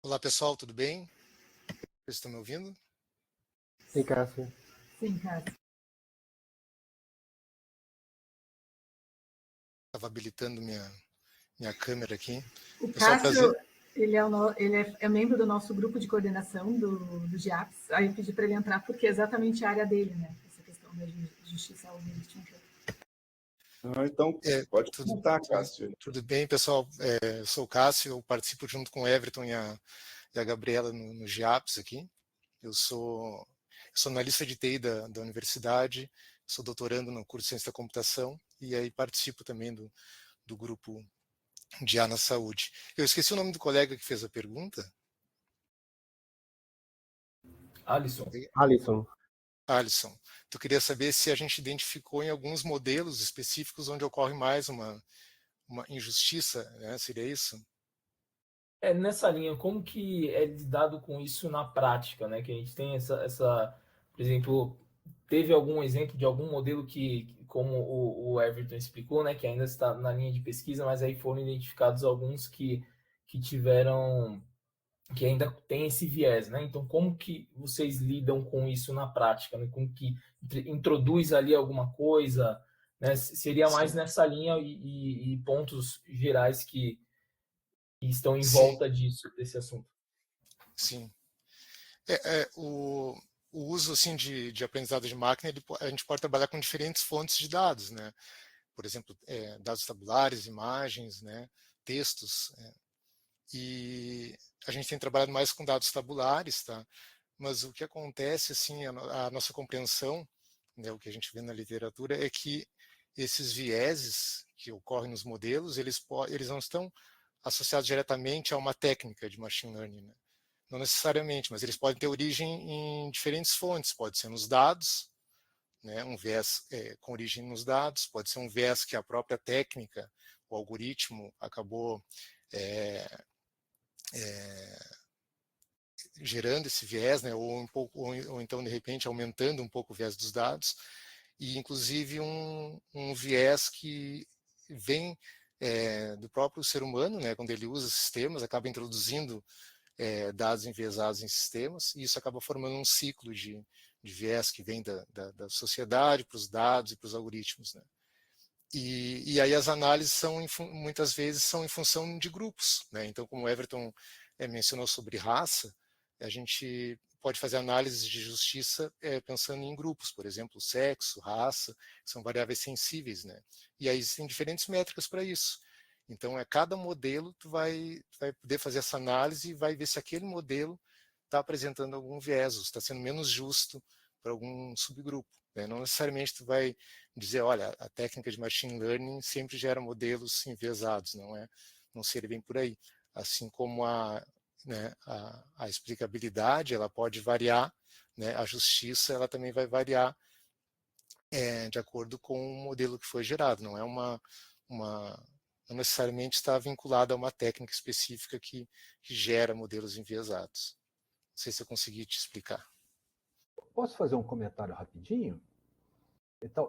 Olá, pessoal, tudo bem? Vocês estão me ouvindo? Sim, Cássio. Sim, Cássio. Estava habilitando minha câmera aqui. O Cássio, ele é membro do nosso grupo de coordenação do GIAPS. Aí eu pedi para ele entrar porque é exatamente a área dele, né? Essa questão da justiça algorítmica. Então, pode contar, Cássio. Tudo bem, pessoal? Eu sou o Cássio, eu participo junto com o Everton e a Gabriela no GIAPS aqui. Eu sou analista de TI da universidade, sou doutorando no curso de Ciência da Computação e aí participo também do grupo de IA na Saúde. Eu esqueci o nome do colega que fez a pergunta. Alisson. Alisson. Então, eu queria saber se a gente identificou em alguns modelos específicos onde ocorre mais uma injustiça, né? Seria isso? Nessa linha, como que é lidado com isso na prática, né? Que a gente tem por exemplo, teve algum exemplo de algum modelo que, como o Everton explicou, né? Que ainda está na linha de pesquisa, mas aí foram identificados alguns que tiveram, que ainda tem esse viés, né? Então, como que vocês lidam com isso na prática, né? Como que introduz ali alguma coisa, né? Seria mais Sim. nessa linha e pontos gerais que estão em volta desse assunto. Sim. O uso assim, de aprendizado de máquina, a gente pode trabalhar com diferentes fontes de dados, né? Por exemplo, dados tabulares, imagens, né? Textos. E a gente tem trabalhado mais com dados tabulares, tá? Mas o que acontece, assim, a nossa compreensão, né, o que a gente vê na literatura, é que esses vieses que ocorrem nos modelos, eles não estão associados diretamente a uma técnica de machine learning, né? Não necessariamente, mas eles podem ter origem em diferentes fontes. Pode ser nos dados, né, um viés com origem nos dados, pode ser um viés que a própria técnica, o algoritmo, acabou gerando esse viés, né, ou então, de repente, aumentando um pouco o viés dos dados, e inclusive um viés que vem do próprio ser humano, né, quando ele usa sistemas, acaba introduzindo dados enviesados em sistemas, e isso acaba formando um ciclo de viés que vem da sociedade para os dados e para os algoritmos, né? E aí as análises muitas vezes são em função de grupos, né? Então, como o Everton mencionou sobre raça, a gente pode fazer análises de justiça pensando em grupos, por exemplo, sexo, raça, que são variáveis sensíveis, né? E aí existem diferentes métricas para isso. Então, cada modelo tu vai poder fazer essa análise e vai ver se aquele modelo está apresentando algum viés, está sendo menos justo para algum subgrupo, né? Não necessariamente tu vai dizer, olha, a técnica de machine learning sempre gera modelos enviesados, não seria bem por aí. Assim como a explicabilidade, ela pode variar, né? A justiça, ela também vai variar de acordo com o modelo que foi gerado, não é não necessariamente está vinculada a uma técnica específica que gera modelos enviesados. Não sei se eu consegui te explicar. Posso fazer um comentário rapidinho?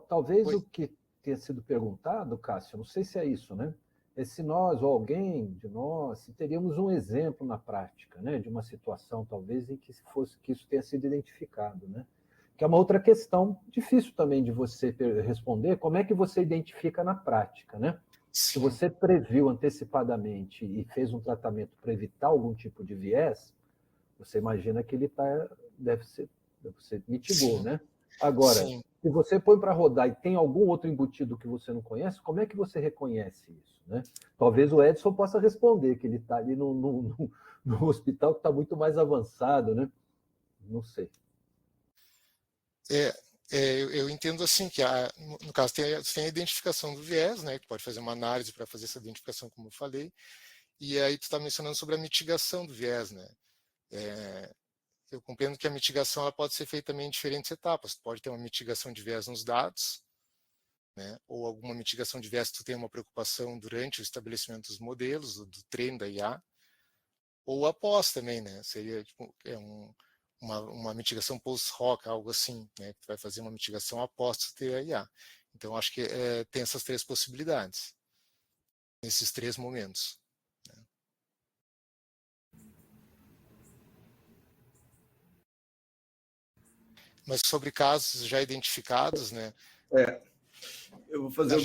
Talvez o que tenha sido perguntado, Cássio, não sei se é isso, né? É se nós ou alguém de nós se teríamos um exemplo na prática, né, de uma situação talvez em que isso tenha sido identificado, né? Que é uma outra questão difícil também de você responder. Como é que você identifica na prática, né? Se você previu antecipadamente e fez um tratamento para evitar algum tipo de viés, você imagina que ele você mitigou, né? Agora, se você põe para rodar e tem algum outro embutido que você não conhece, como é que você reconhece isso, né? Talvez o Edson possa responder, que ele está ali no hospital que está muito mais avançado, né? Não sei. Eu entendo assim que, no caso, tem a identificação do viés, né? Que pode fazer uma análise para fazer essa identificação, como eu falei. E aí tu está mencionando sobre a mitigação do viés, né? Eu compreendo que a mitigação ela pode ser feita também em diferentes etapas. Tu pode ter uma mitigação de viés nos dados, né? Ou alguma mitigação de viés que tu tem uma preocupação durante o estabelecimento dos modelos, do treino da IA, ou após também, né? Seria tipo, uma mitigação post-hoc, algo assim, né? Que tu vai fazer uma mitigação após tu ter a IA. Então, acho que tem essas três possibilidades, nesses três momentos. Mas sobre casos já identificados, né? Eu vou fazer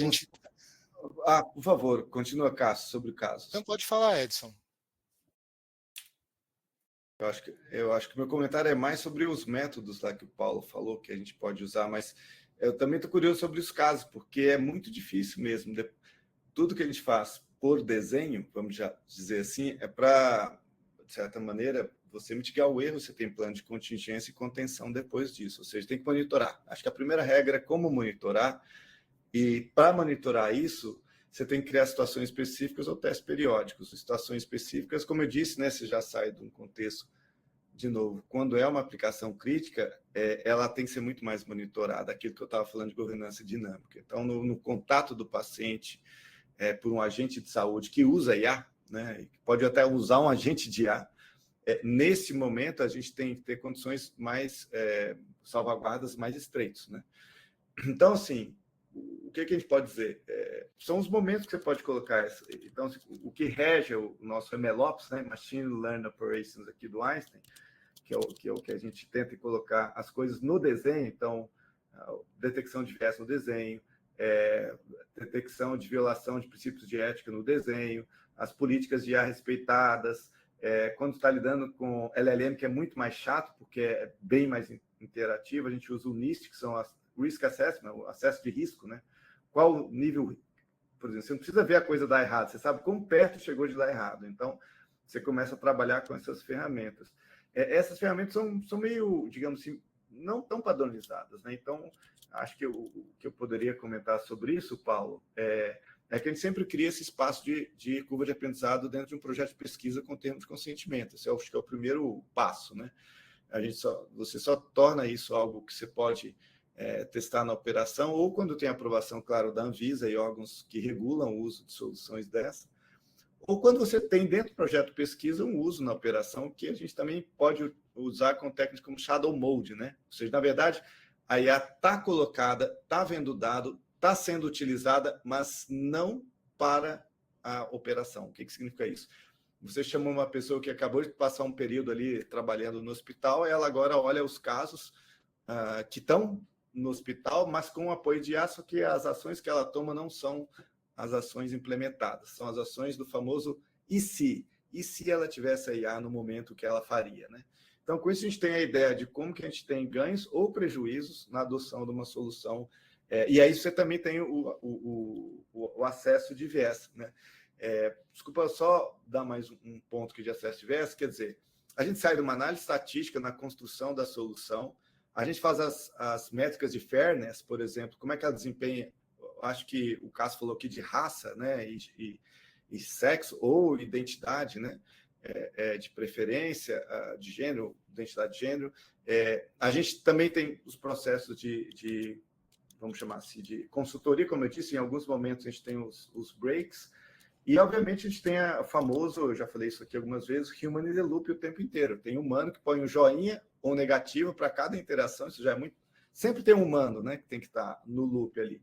por favor, continua, Cássio, sobre casos. Então pode falar, Edson. Eu acho que meu comentário é mais sobre os métodos lá que o Paulo falou, que a gente pode usar, mas eu também estou curioso sobre os casos, porque é muito difícil mesmo. Tudo que a gente faz por desenho, vamos já dizer assim, é para, de certa maneira, você mitigar o erro, você tem plano de contingência e contenção depois disso, ou seja, tem que monitorar. Acho que a primeira regra é como monitorar, e para monitorar isso, você tem que criar situações específicas ou testes periódicos. Situações específicas, como eu disse, né, você já sai de um contexto, de novo, quando é uma aplicação crítica, ela tem que ser muito mais monitorada, aquilo que eu estava falando de governança dinâmica. Então, no contato do paciente por um agente de saúde que usa IA, né, pode até usar um agente de IA, nesse momento, a gente tem que ter condições mais, salvaguardas mais estreitos, né? Então, assim, o que a gente pode dizer? São os momentos que você pode colocar. Então, o que rege o nosso MLOps, né, Machine Learning Operations aqui do Einstein, que é o que a gente tenta colocar as coisas no desenho, então, detecção de viés no desenho, detecção de violação de princípios de ética no desenho, as políticas de IA respeitadas, quando está lidando com LLM, que é muito mais chato, porque é bem mais interativo, a gente usa o NIST, que são as Risk Assessment, o acesso de risco, né? Qual o nível, por exemplo, você não precisa ver a coisa dar errado, você sabe quão perto chegou de dar errado, então você começa a trabalhar com essas ferramentas. Essas ferramentas são meio, digamos assim, não tão padronizadas, né? Então, acho que o que eu poderia comentar sobre isso, Paulo, é que a gente sempre cria esse espaço de curva de aprendizado dentro de um projeto de pesquisa com termo de consentimento. Esse acho que é o primeiro passo, né? Você só torna isso algo que você pode testar na operação, ou quando tem aprovação, claro, da Anvisa e órgãos que regulam o uso de soluções dessa, ou quando você tem dentro do projeto de pesquisa um uso na operação que a gente também pode usar com técnicas como Shadow Mode, né? Ou seja, na verdade, a IA está colocada, está vendo o dado, está sendo utilizada, mas não para a operação. O que significa isso? Você chamou uma pessoa que acabou de passar um período ali trabalhando no hospital, ela agora olha os casos que estão no hospital, mas com o apoio de IA, só que as ações que ela toma não são as ações implementadas, são as ações do famoso e se ela tivesse a IA no momento que ela faria, né? Então, com isso, a gente tem a ideia de como que a gente tem ganhos ou prejuízos na adoção de uma solução. E aí você também tem o acesso de viés, né? Desculpa só dar mais um ponto de acesso de viés, quer dizer, a gente sai de uma análise estatística na construção da solução, a gente faz as métricas de fairness, por exemplo, como é que ela desempenha, acho que o Cássio falou aqui de raça, né, e sexo ou identidade, né, de preferência, de gênero, identidade de gênero. A gente também tem os processos de vamos chamar assim, de consultoria, como eu disse, em alguns momentos a gente tem os breaks, e obviamente a gente tem o famoso, eu já falei isso aqui algumas vezes, human in the loop o tempo inteiro. Tem um humano que põe um joinha ou negativo para cada interação, isso já é muito... Sempre tem um humano, né, que tem que estar no loop ali.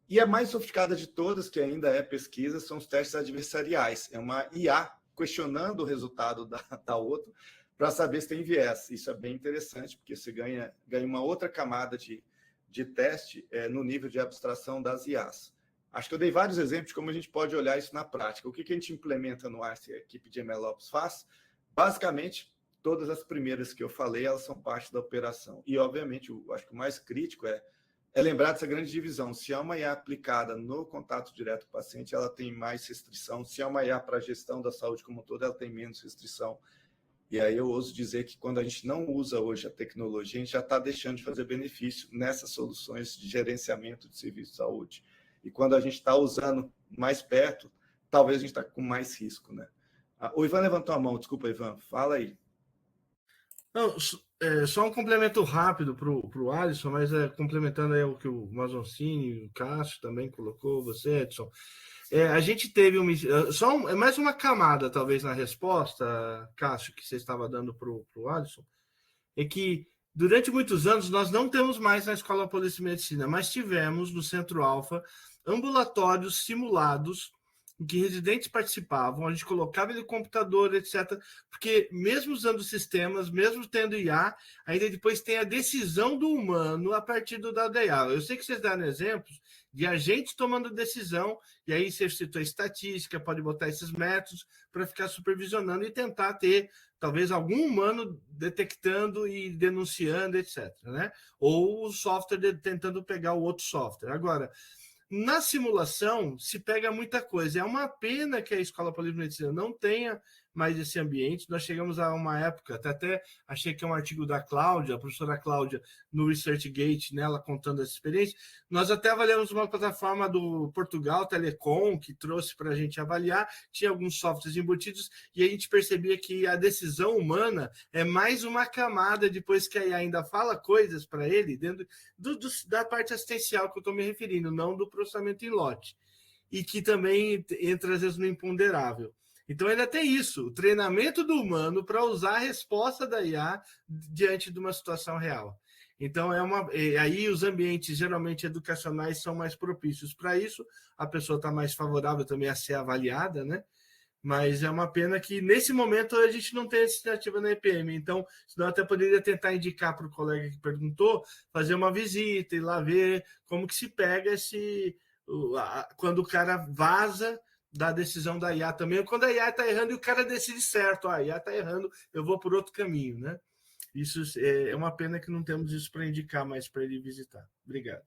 E a mais sofisticada de todas, que ainda é pesquisa, são os testes adversariais. É uma IA questionando o resultado da outra para saber se tem viés. Isso é bem interessante, porque você ganha uma outra camada de teste no nível de abstração das IAs. Acho que eu dei vários exemplos de como a gente pode olhar isso na prática. O que a gente implementa no ar, se a equipe de MLOps faz? Basicamente, todas as primeiras que eu falei, elas são parte da operação. E, obviamente, eu acho que o mais crítico é lembrar dessa grande divisão. Se é uma IA aplicada no contato direto com o paciente, ela tem mais restrição. Se é uma IA para a gestão da saúde como um todo, ela tem menos restrição. E aí eu ouso dizer que quando a gente não usa hoje a tecnologia, a gente já está deixando de fazer benefício nessas soluções de gerenciamento de serviço de saúde. E quando a gente está usando mais perto, talvez a gente está com mais risco, né? O Ivan levantou a mão, desculpa, Ivan, fala aí. Não, só um complemento rápido para o Alisson, mas complementando aí o que o Mazoncini, o Cássio também colocou, você, Edson. A gente teve mais uma camada, talvez, na resposta, Cássio, que você estava dando para o Alisson, é que durante muitos anos nós não temos mais na Escola Paulista de Medicina, mas tivemos no Centro Alfa ambulatórios simulados em que residentes participavam, a gente colocava ele no computador, etc. Porque mesmo usando sistemas, mesmo tendo IA, ainda depois tem a decisão do humano a partir do dado da IA. Eu sei que vocês deram exemplos de agentes tomando decisão, e aí você citou a estatística, pode botar esses métodos para ficar supervisionando e tentar ter, talvez, algum humano detectando e denunciando, etc. Né? Ou o software tentando pegar o outro software. Agora, na simulação, se pega muita coisa. É uma pena que a Escola Paulista de Medicina não tenha mais esse ambiente. Nós chegamos a uma época, até achei que é um artigo da Cláudia, a professora Cláudia, no ResearchGate, né, ela contando essa experiência. Nós até avaliamos uma plataforma do Portugal, Telecom, que trouxe para a gente avaliar, tinha alguns softwares embutidos, e a gente percebia que a decisão humana é mais uma camada depois que a IA ainda fala coisas para ele, dentro da parte assistencial que eu estou me referindo, não do processamento em lote, e que também entra, às vezes, no imponderável. Então, ainda tem isso, o treinamento do humano para usar a resposta da IA diante de uma situação real. Então, aí os ambientes, geralmente, educacionais são mais propícios para isso, a pessoa está mais favorável também a ser avaliada, né? Mas é uma pena que, nesse momento, a gente não tem essa iniciativa na EPM. Então, senão eu até poderia tentar indicar para o colega que perguntou, fazer uma visita, ir lá ver como que se pega quando o cara vaza da decisão da IA também, quando a IA está errando e o cara decide certo, a IA está errando, eu vou por outro caminho, né? Isso é uma pena que não temos isso para indicar mais para ele visitar. Obrigado.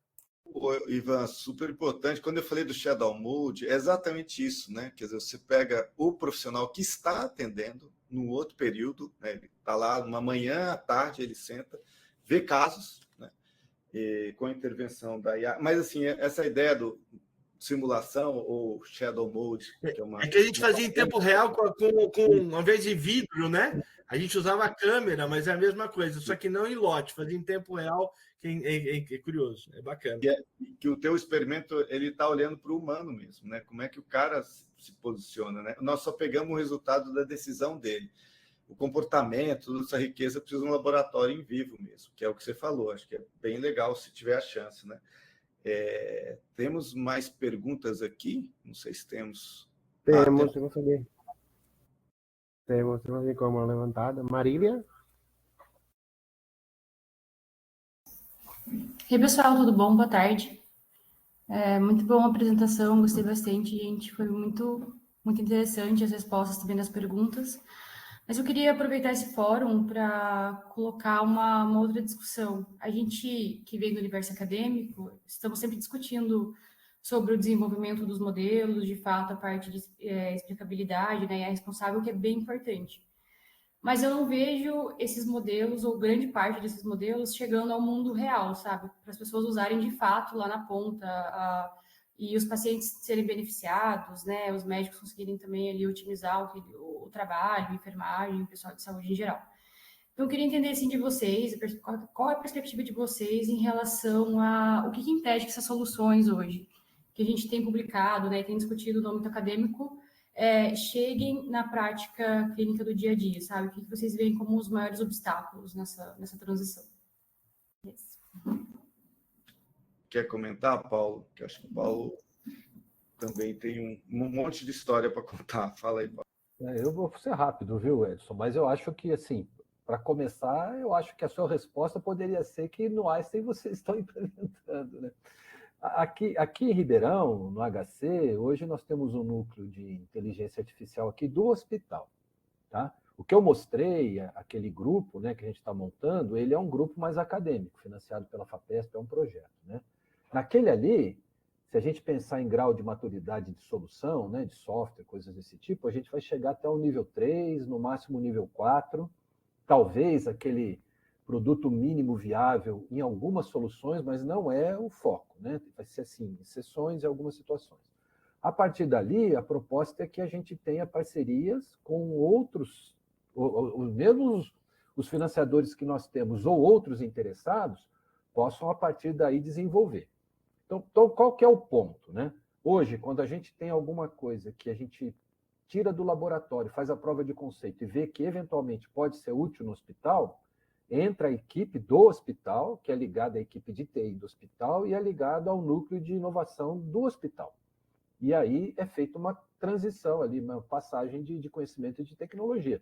Ivan, super importante. Quando eu falei do Shadow Mode, é exatamente isso, né? Quer dizer, você pega o profissional que está atendendo no outro período, né? Ele está lá uma manhã, à tarde, ele senta, vê casos, né? E com a intervenção da IA. Mas, assim, essa ideia do simulação ou Shadow Mode, que é que a gente fazia em tempo real com ao invés de vidro, né? A gente usava a câmera, mas é a mesma coisa, só que não em lote, fazia em tempo real, que é curioso, é bacana. Que o teu experimento, ele está olhando para o humano mesmo, né? Como é que o cara se posiciona, né? Nós só pegamos o resultado da decisão dele. O comportamento, essa riqueza precisa de um laboratório em vivo mesmo, que é o que você falou, acho que é bem legal se tiver a chance, né? Temos mais perguntas aqui? Não sei se temos. Temos com a mão levantada. Marília? Ei, pessoal, tudo bom? Boa tarde. Muito boa a apresentação, gostei bastante, gente. Foi muito interessante as respostas também das perguntas. Mas eu queria aproveitar esse fórum para colocar uma outra discussão. A gente que vem do universo acadêmico, estamos sempre discutindo sobre o desenvolvimento dos modelos, de fato, a parte de explicabilidade, né, e é responsável, que é bem importante. Mas eu não vejo esses modelos, ou grande parte desses modelos, chegando ao mundo real, sabe? Para as pessoas usarem de fato lá na ponta, e os pacientes serem beneficiados, né? Os médicos conseguirem também ali otimizar o trabalho, a enfermagem, o pessoal de saúde em geral. Então, eu queria entender, assim, de vocês, qual é a perspectiva de vocês em relação a o que impede que essas soluções hoje, que a gente tem publicado, né, e tem discutido no âmbito acadêmico, cheguem na prática clínica do dia a dia, sabe? O que vocês veem como os maiores obstáculos nessa transição? Yes. Quer comentar, Paulo? Que acho que o Paulo também tem um monte de história para contar. Fala aí, Paulo. Eu vou ser rápido, viu, Edson? Mas eu acho que, assim, para começar, eu acho que a sua resposta poderia ser que no Einstein vocês estão implementando, né? Aqui em Ribeirão, no HC, hoje nós temos um núcleo de inteligência artificial aqui do hospital, tá? O que eu mostrei, aquele grupo, né, que a gente está montando, ele é um grupo mais acadêmico, financiado pela FAPESP, é um projeto, né? Naquele ali, se a gente pensar em grau de maturidade de solução, né, de software, coisas desse tipo, a gente vai chegar até o nível 3, no máximo nível 4, talvez aquele produto mínimo viável em algumas soluções, mas não é o foco, né? Vai ser assim, exceções em algumas situações. A partir dali, a proposta é que a gente tenha parcerias com outros, mesmo os financiadores que nós temos ou outros interessados, possam, a partir daí, desenvolver. Então qual que é o ponto, né? Hoje, quando a gente tem alguma coisa que a gente tira do laboratório, faz a prova de conceito e vê que, eventualmente, pode ser útil no hospital, entra a equipe do hospital, que é ligada à equipe de TI do hospital, e é ligada ao núcleo de inovação do hospital. E aí é feita uma transição ali, uma passagem de conhecimento e de tecnologia.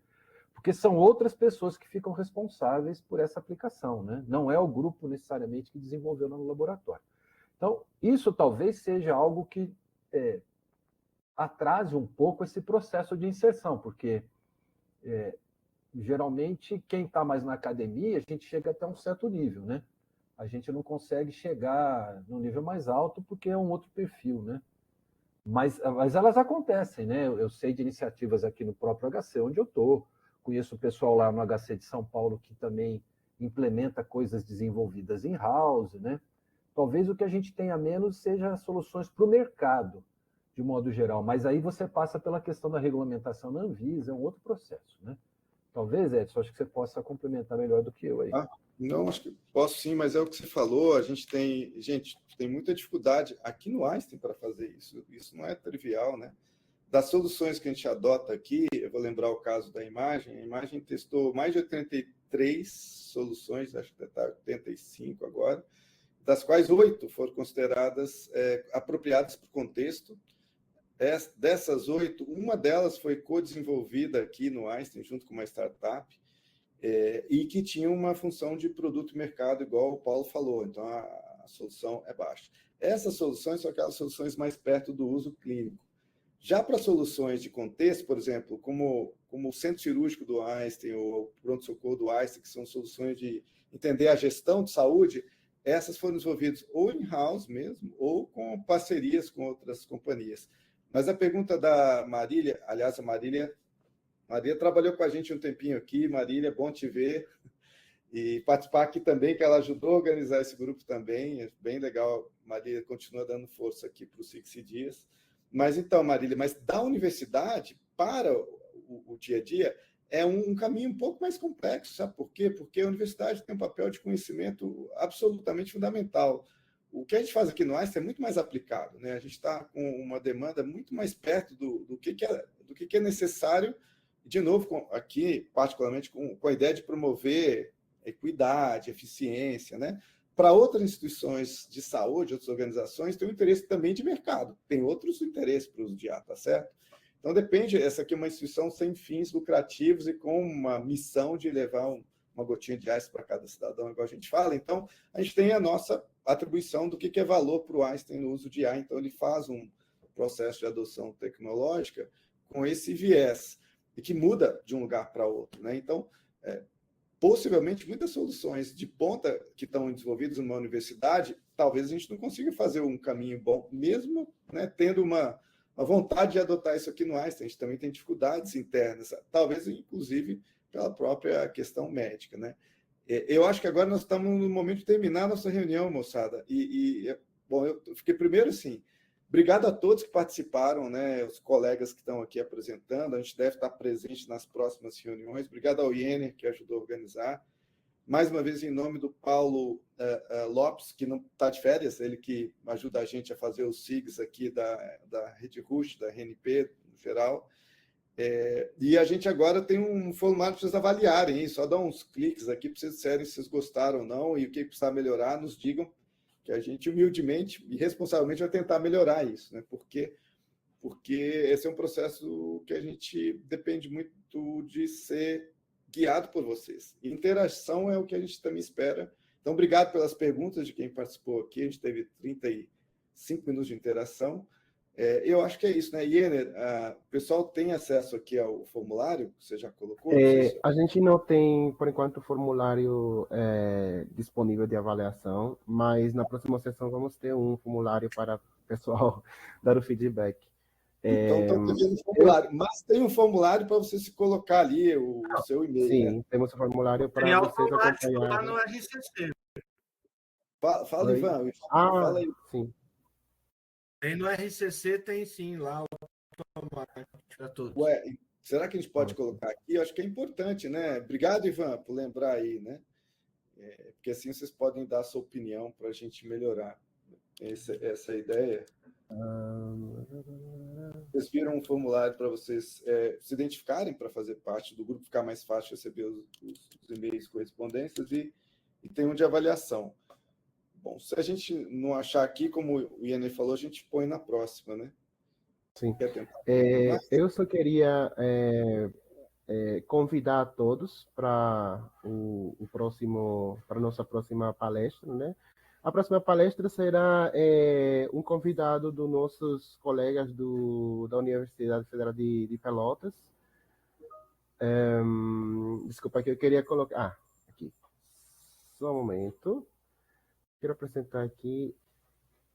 Porque são outras pessoas que ficam responsáveis por essa aplicação, né? Não é o grupo, necessariamente, que desenvolveu no laboratório. Então, isso talvez seja algo que atrase um pouco esse processo de inserção, porque geralmente quem está mais na academia, a gente chega até um certo nível, né? A gente não consegue chegar no nível mais alto porque é um outro perfil, né? Mas elas acontecem, né? Eu sei de iniciativas aqui no próprio HC, onde eu estou. Conheço o pessoal lá no HC de São Paulo que também implementa coisas desenvolvidas in-house, né? Talvez o que a gente tenha menos seja soluções para o mercado, de modo geral. Mas aí você passa pela questão da regulamentação na Anvisa, é um outro processo, né? Talvez, Edson, acho que você possa complementar melhor do que eu aí. Não, acho que posso sim, mas é o que você falou, a gente tem muita dificuldade aqui no Einstein para fazer isso. Isso não é trivial, né? Das soluções que a gente adota aqui, eu vou lembrar o caso da imagem, a imagem testou mais de 83 soluções, acho que está 85 agora, das quais 8 foram consideradas apropriadas para o contexto. Dessas 8, uma delas foi co-desenvolvida aqui no Einstein, junto com uma startup, e que tinha uma função de produto e mercado, igual o Paulo falou, então a solução é baixa. Essas soluções são aquelas soluções mais perto do uso clínico. Já para soluções de contexto, por exemplo, como o centro cirúrgico do Einstein ou o pronto-socorro do Einstein, que são soluções de entender a gestão de saúde, essas foram desenvolvidas ou in-house mesmo, ou com parcerias com outras companhias. Mas a pergunta da Marília, aliás, a Marília trabalhou com a gente um tempinho aqui. Marília, bom te ver e participar aqui também, que ela ajudou a organizar esse grupo também, é bem legal. Marília continua dando força aqui para o Six Dias. Mas então, Marília, da universidade para o dia a dia é um caminho um pouco mais complexo, sabe por quê? Porque a universidade tem um papel de conhecimento absolutamente fundamental. O que a gente faz aqui no Einstein é muito mais aplicado, né? A gente está com uma demanda muito mais perto do que é necessário, de novo, aqui, particularmente com a ideia de promover equidade, eficiência, né? Para outras instituições de saúde, outras organizações, tem um interesse também de mercado, tem outros interesses para o uso de IA, tá certo? Então, depende, essa aqui é uma instituição sem fins lucrativos e com uma missão de levar uma gotinha de ice para cada cidadão, igual a gente fala. Então, a gente tem a nossa atribuição do que é valor para o Einstein no uso de IA. Então, ele faz um processo de adoção tecnológica com esse viés. e que muda de um lugar para outro, né? Então, possivelmente, muitas soluções de ponta que estão desenvolvidas numa universidade, talvez a gente não consiga fazer um caminho bom, mesmo, né, tendo uma vontade de adotar isso aqui no Einstein. A gente também tem dificuldades internas, talvez, inclusive, pela própria questão médica, né? Eu acho que agora nós estamos no momento de terminar a nossa reunião, moçada. Bom, eu fiquei primeiro, assim, obrigado a todos que participaram, né? Os colegas que estão aqui apresentando. A gente deve estar presente nas próximas reuniões. Obrigado ao Iener, que ajudou a organizar. Mais uma vez, em nome do Paulo Lopes, que não está de férias, ele que ajuda a gente a fazer os SIGs aqui da Rede RUSH, da RNP, no geral. E a gente agora tem um formulário para vocês avaliarem, hein? Só dá uns cliques aqui para vocês disserem se vocês gostaram ou não e o que precisa melhorar, nos digam, que a gente humildemente e responsavelmente vai tentar melhorar isso, né? Porque esse é um processo que a gente depende muito de ser guiado por vocês. E interação é o que a gente também espera. Então, obrigado pelas perguntas de quem participou aqui. A gente teve 35 minutos de interação. Eu acho que é isso, né? Iener, o pessoal tem acesso aqui ao formulário que você já colocou? A gente não tem, por enquanto, o formulário disponível de avaliação, mas na próxima sessão vamos ter um formulário para o pessoal dar o feedback. Então, estão devendo formulário. Mas tem um formulário para você se colocar ali o seu e-mail. Sim, né? temos um formulário para vocês acompanharem. Lá no RCC. Fala, Oi? Ivan. Fala aí. Sim. Tem no RCC, tem sim, lá o automático para todos. Ué, será que a gente pode colocar aqui? Eu acho que é importante, né? Obrigado, Ivan, por lembrar aí, né? Porque assim vocês podem dar a sua opinião para a gente melhorar essa é a ideia. Vocês viram um formulário para vocês se identificarem para fazer parte do grupo, ficar mais fácil receber os e-mails, correspondências, e tem um de avaliação. Bom, se a gente não achar aqui, como o Iener falou, a gente põe na próxima, né? Sim. Eu só queria convidar a todos para para a nossa próxima palestra, né? A próxima palestra será um convidado dos nossos colegas da Universidade Federal de Pelotas. Desculpa, que eu queria colocar... aqui. Só um momento. Quero apresentar aqui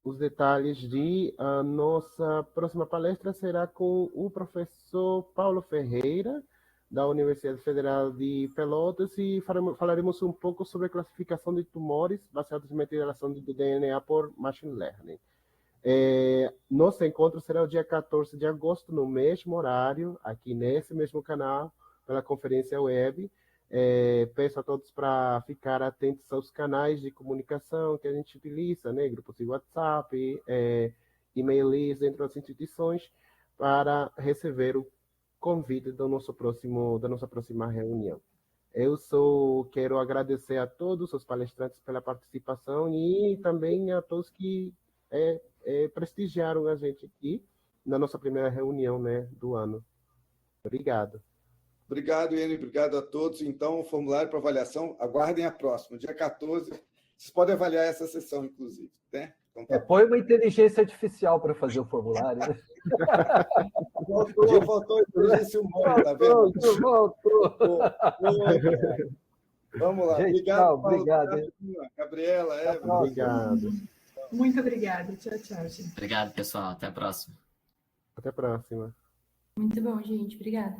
os detalhes de a nossa próxima palestra. Será com o professor Paulo Ferreira, da Universidade Federal de Pelotas, e falaremos um pouco sobre a classificação de tumores baseados em metilização do DNA por Machine Learning. Nosso encontro será o dia 14 de agosto, no mesmo horário, aqui nesse mesmo canal, pela conferência web. Peço a todos para ficar atentos aos canais de comunicação que a gente utiliza, né? Grupos de WhatsApp, e-mail list entre as instituições, para receber o convite da nossa próxima reunião. Quero agradecer a todos os palestrantes pela participação e também a todos que prestigiaram a gente aqui na nossa primeira reunião, né, do ano. Obrigado. Obrigado, Iener. Obrigado a todos. Então, o formulário para avaliação, aguardem a próxima, dia 14. Vocês podem avaliar essa sessão, inclusive, né? Então, põe uma inteligência artificial para fazer o formulário, né? Faltou a inteligência humana, tá vendo? Voltou. Vamos lá. Gente, Obrigado, tchau, Paulo, obrigado. Gabriela, Eva. Obrigado. Muito obrigada. Tchau, tchau, gente. Obrigado, pessoal. Até a próxima. Até a próxima. Muito bom, gente. Obrigada.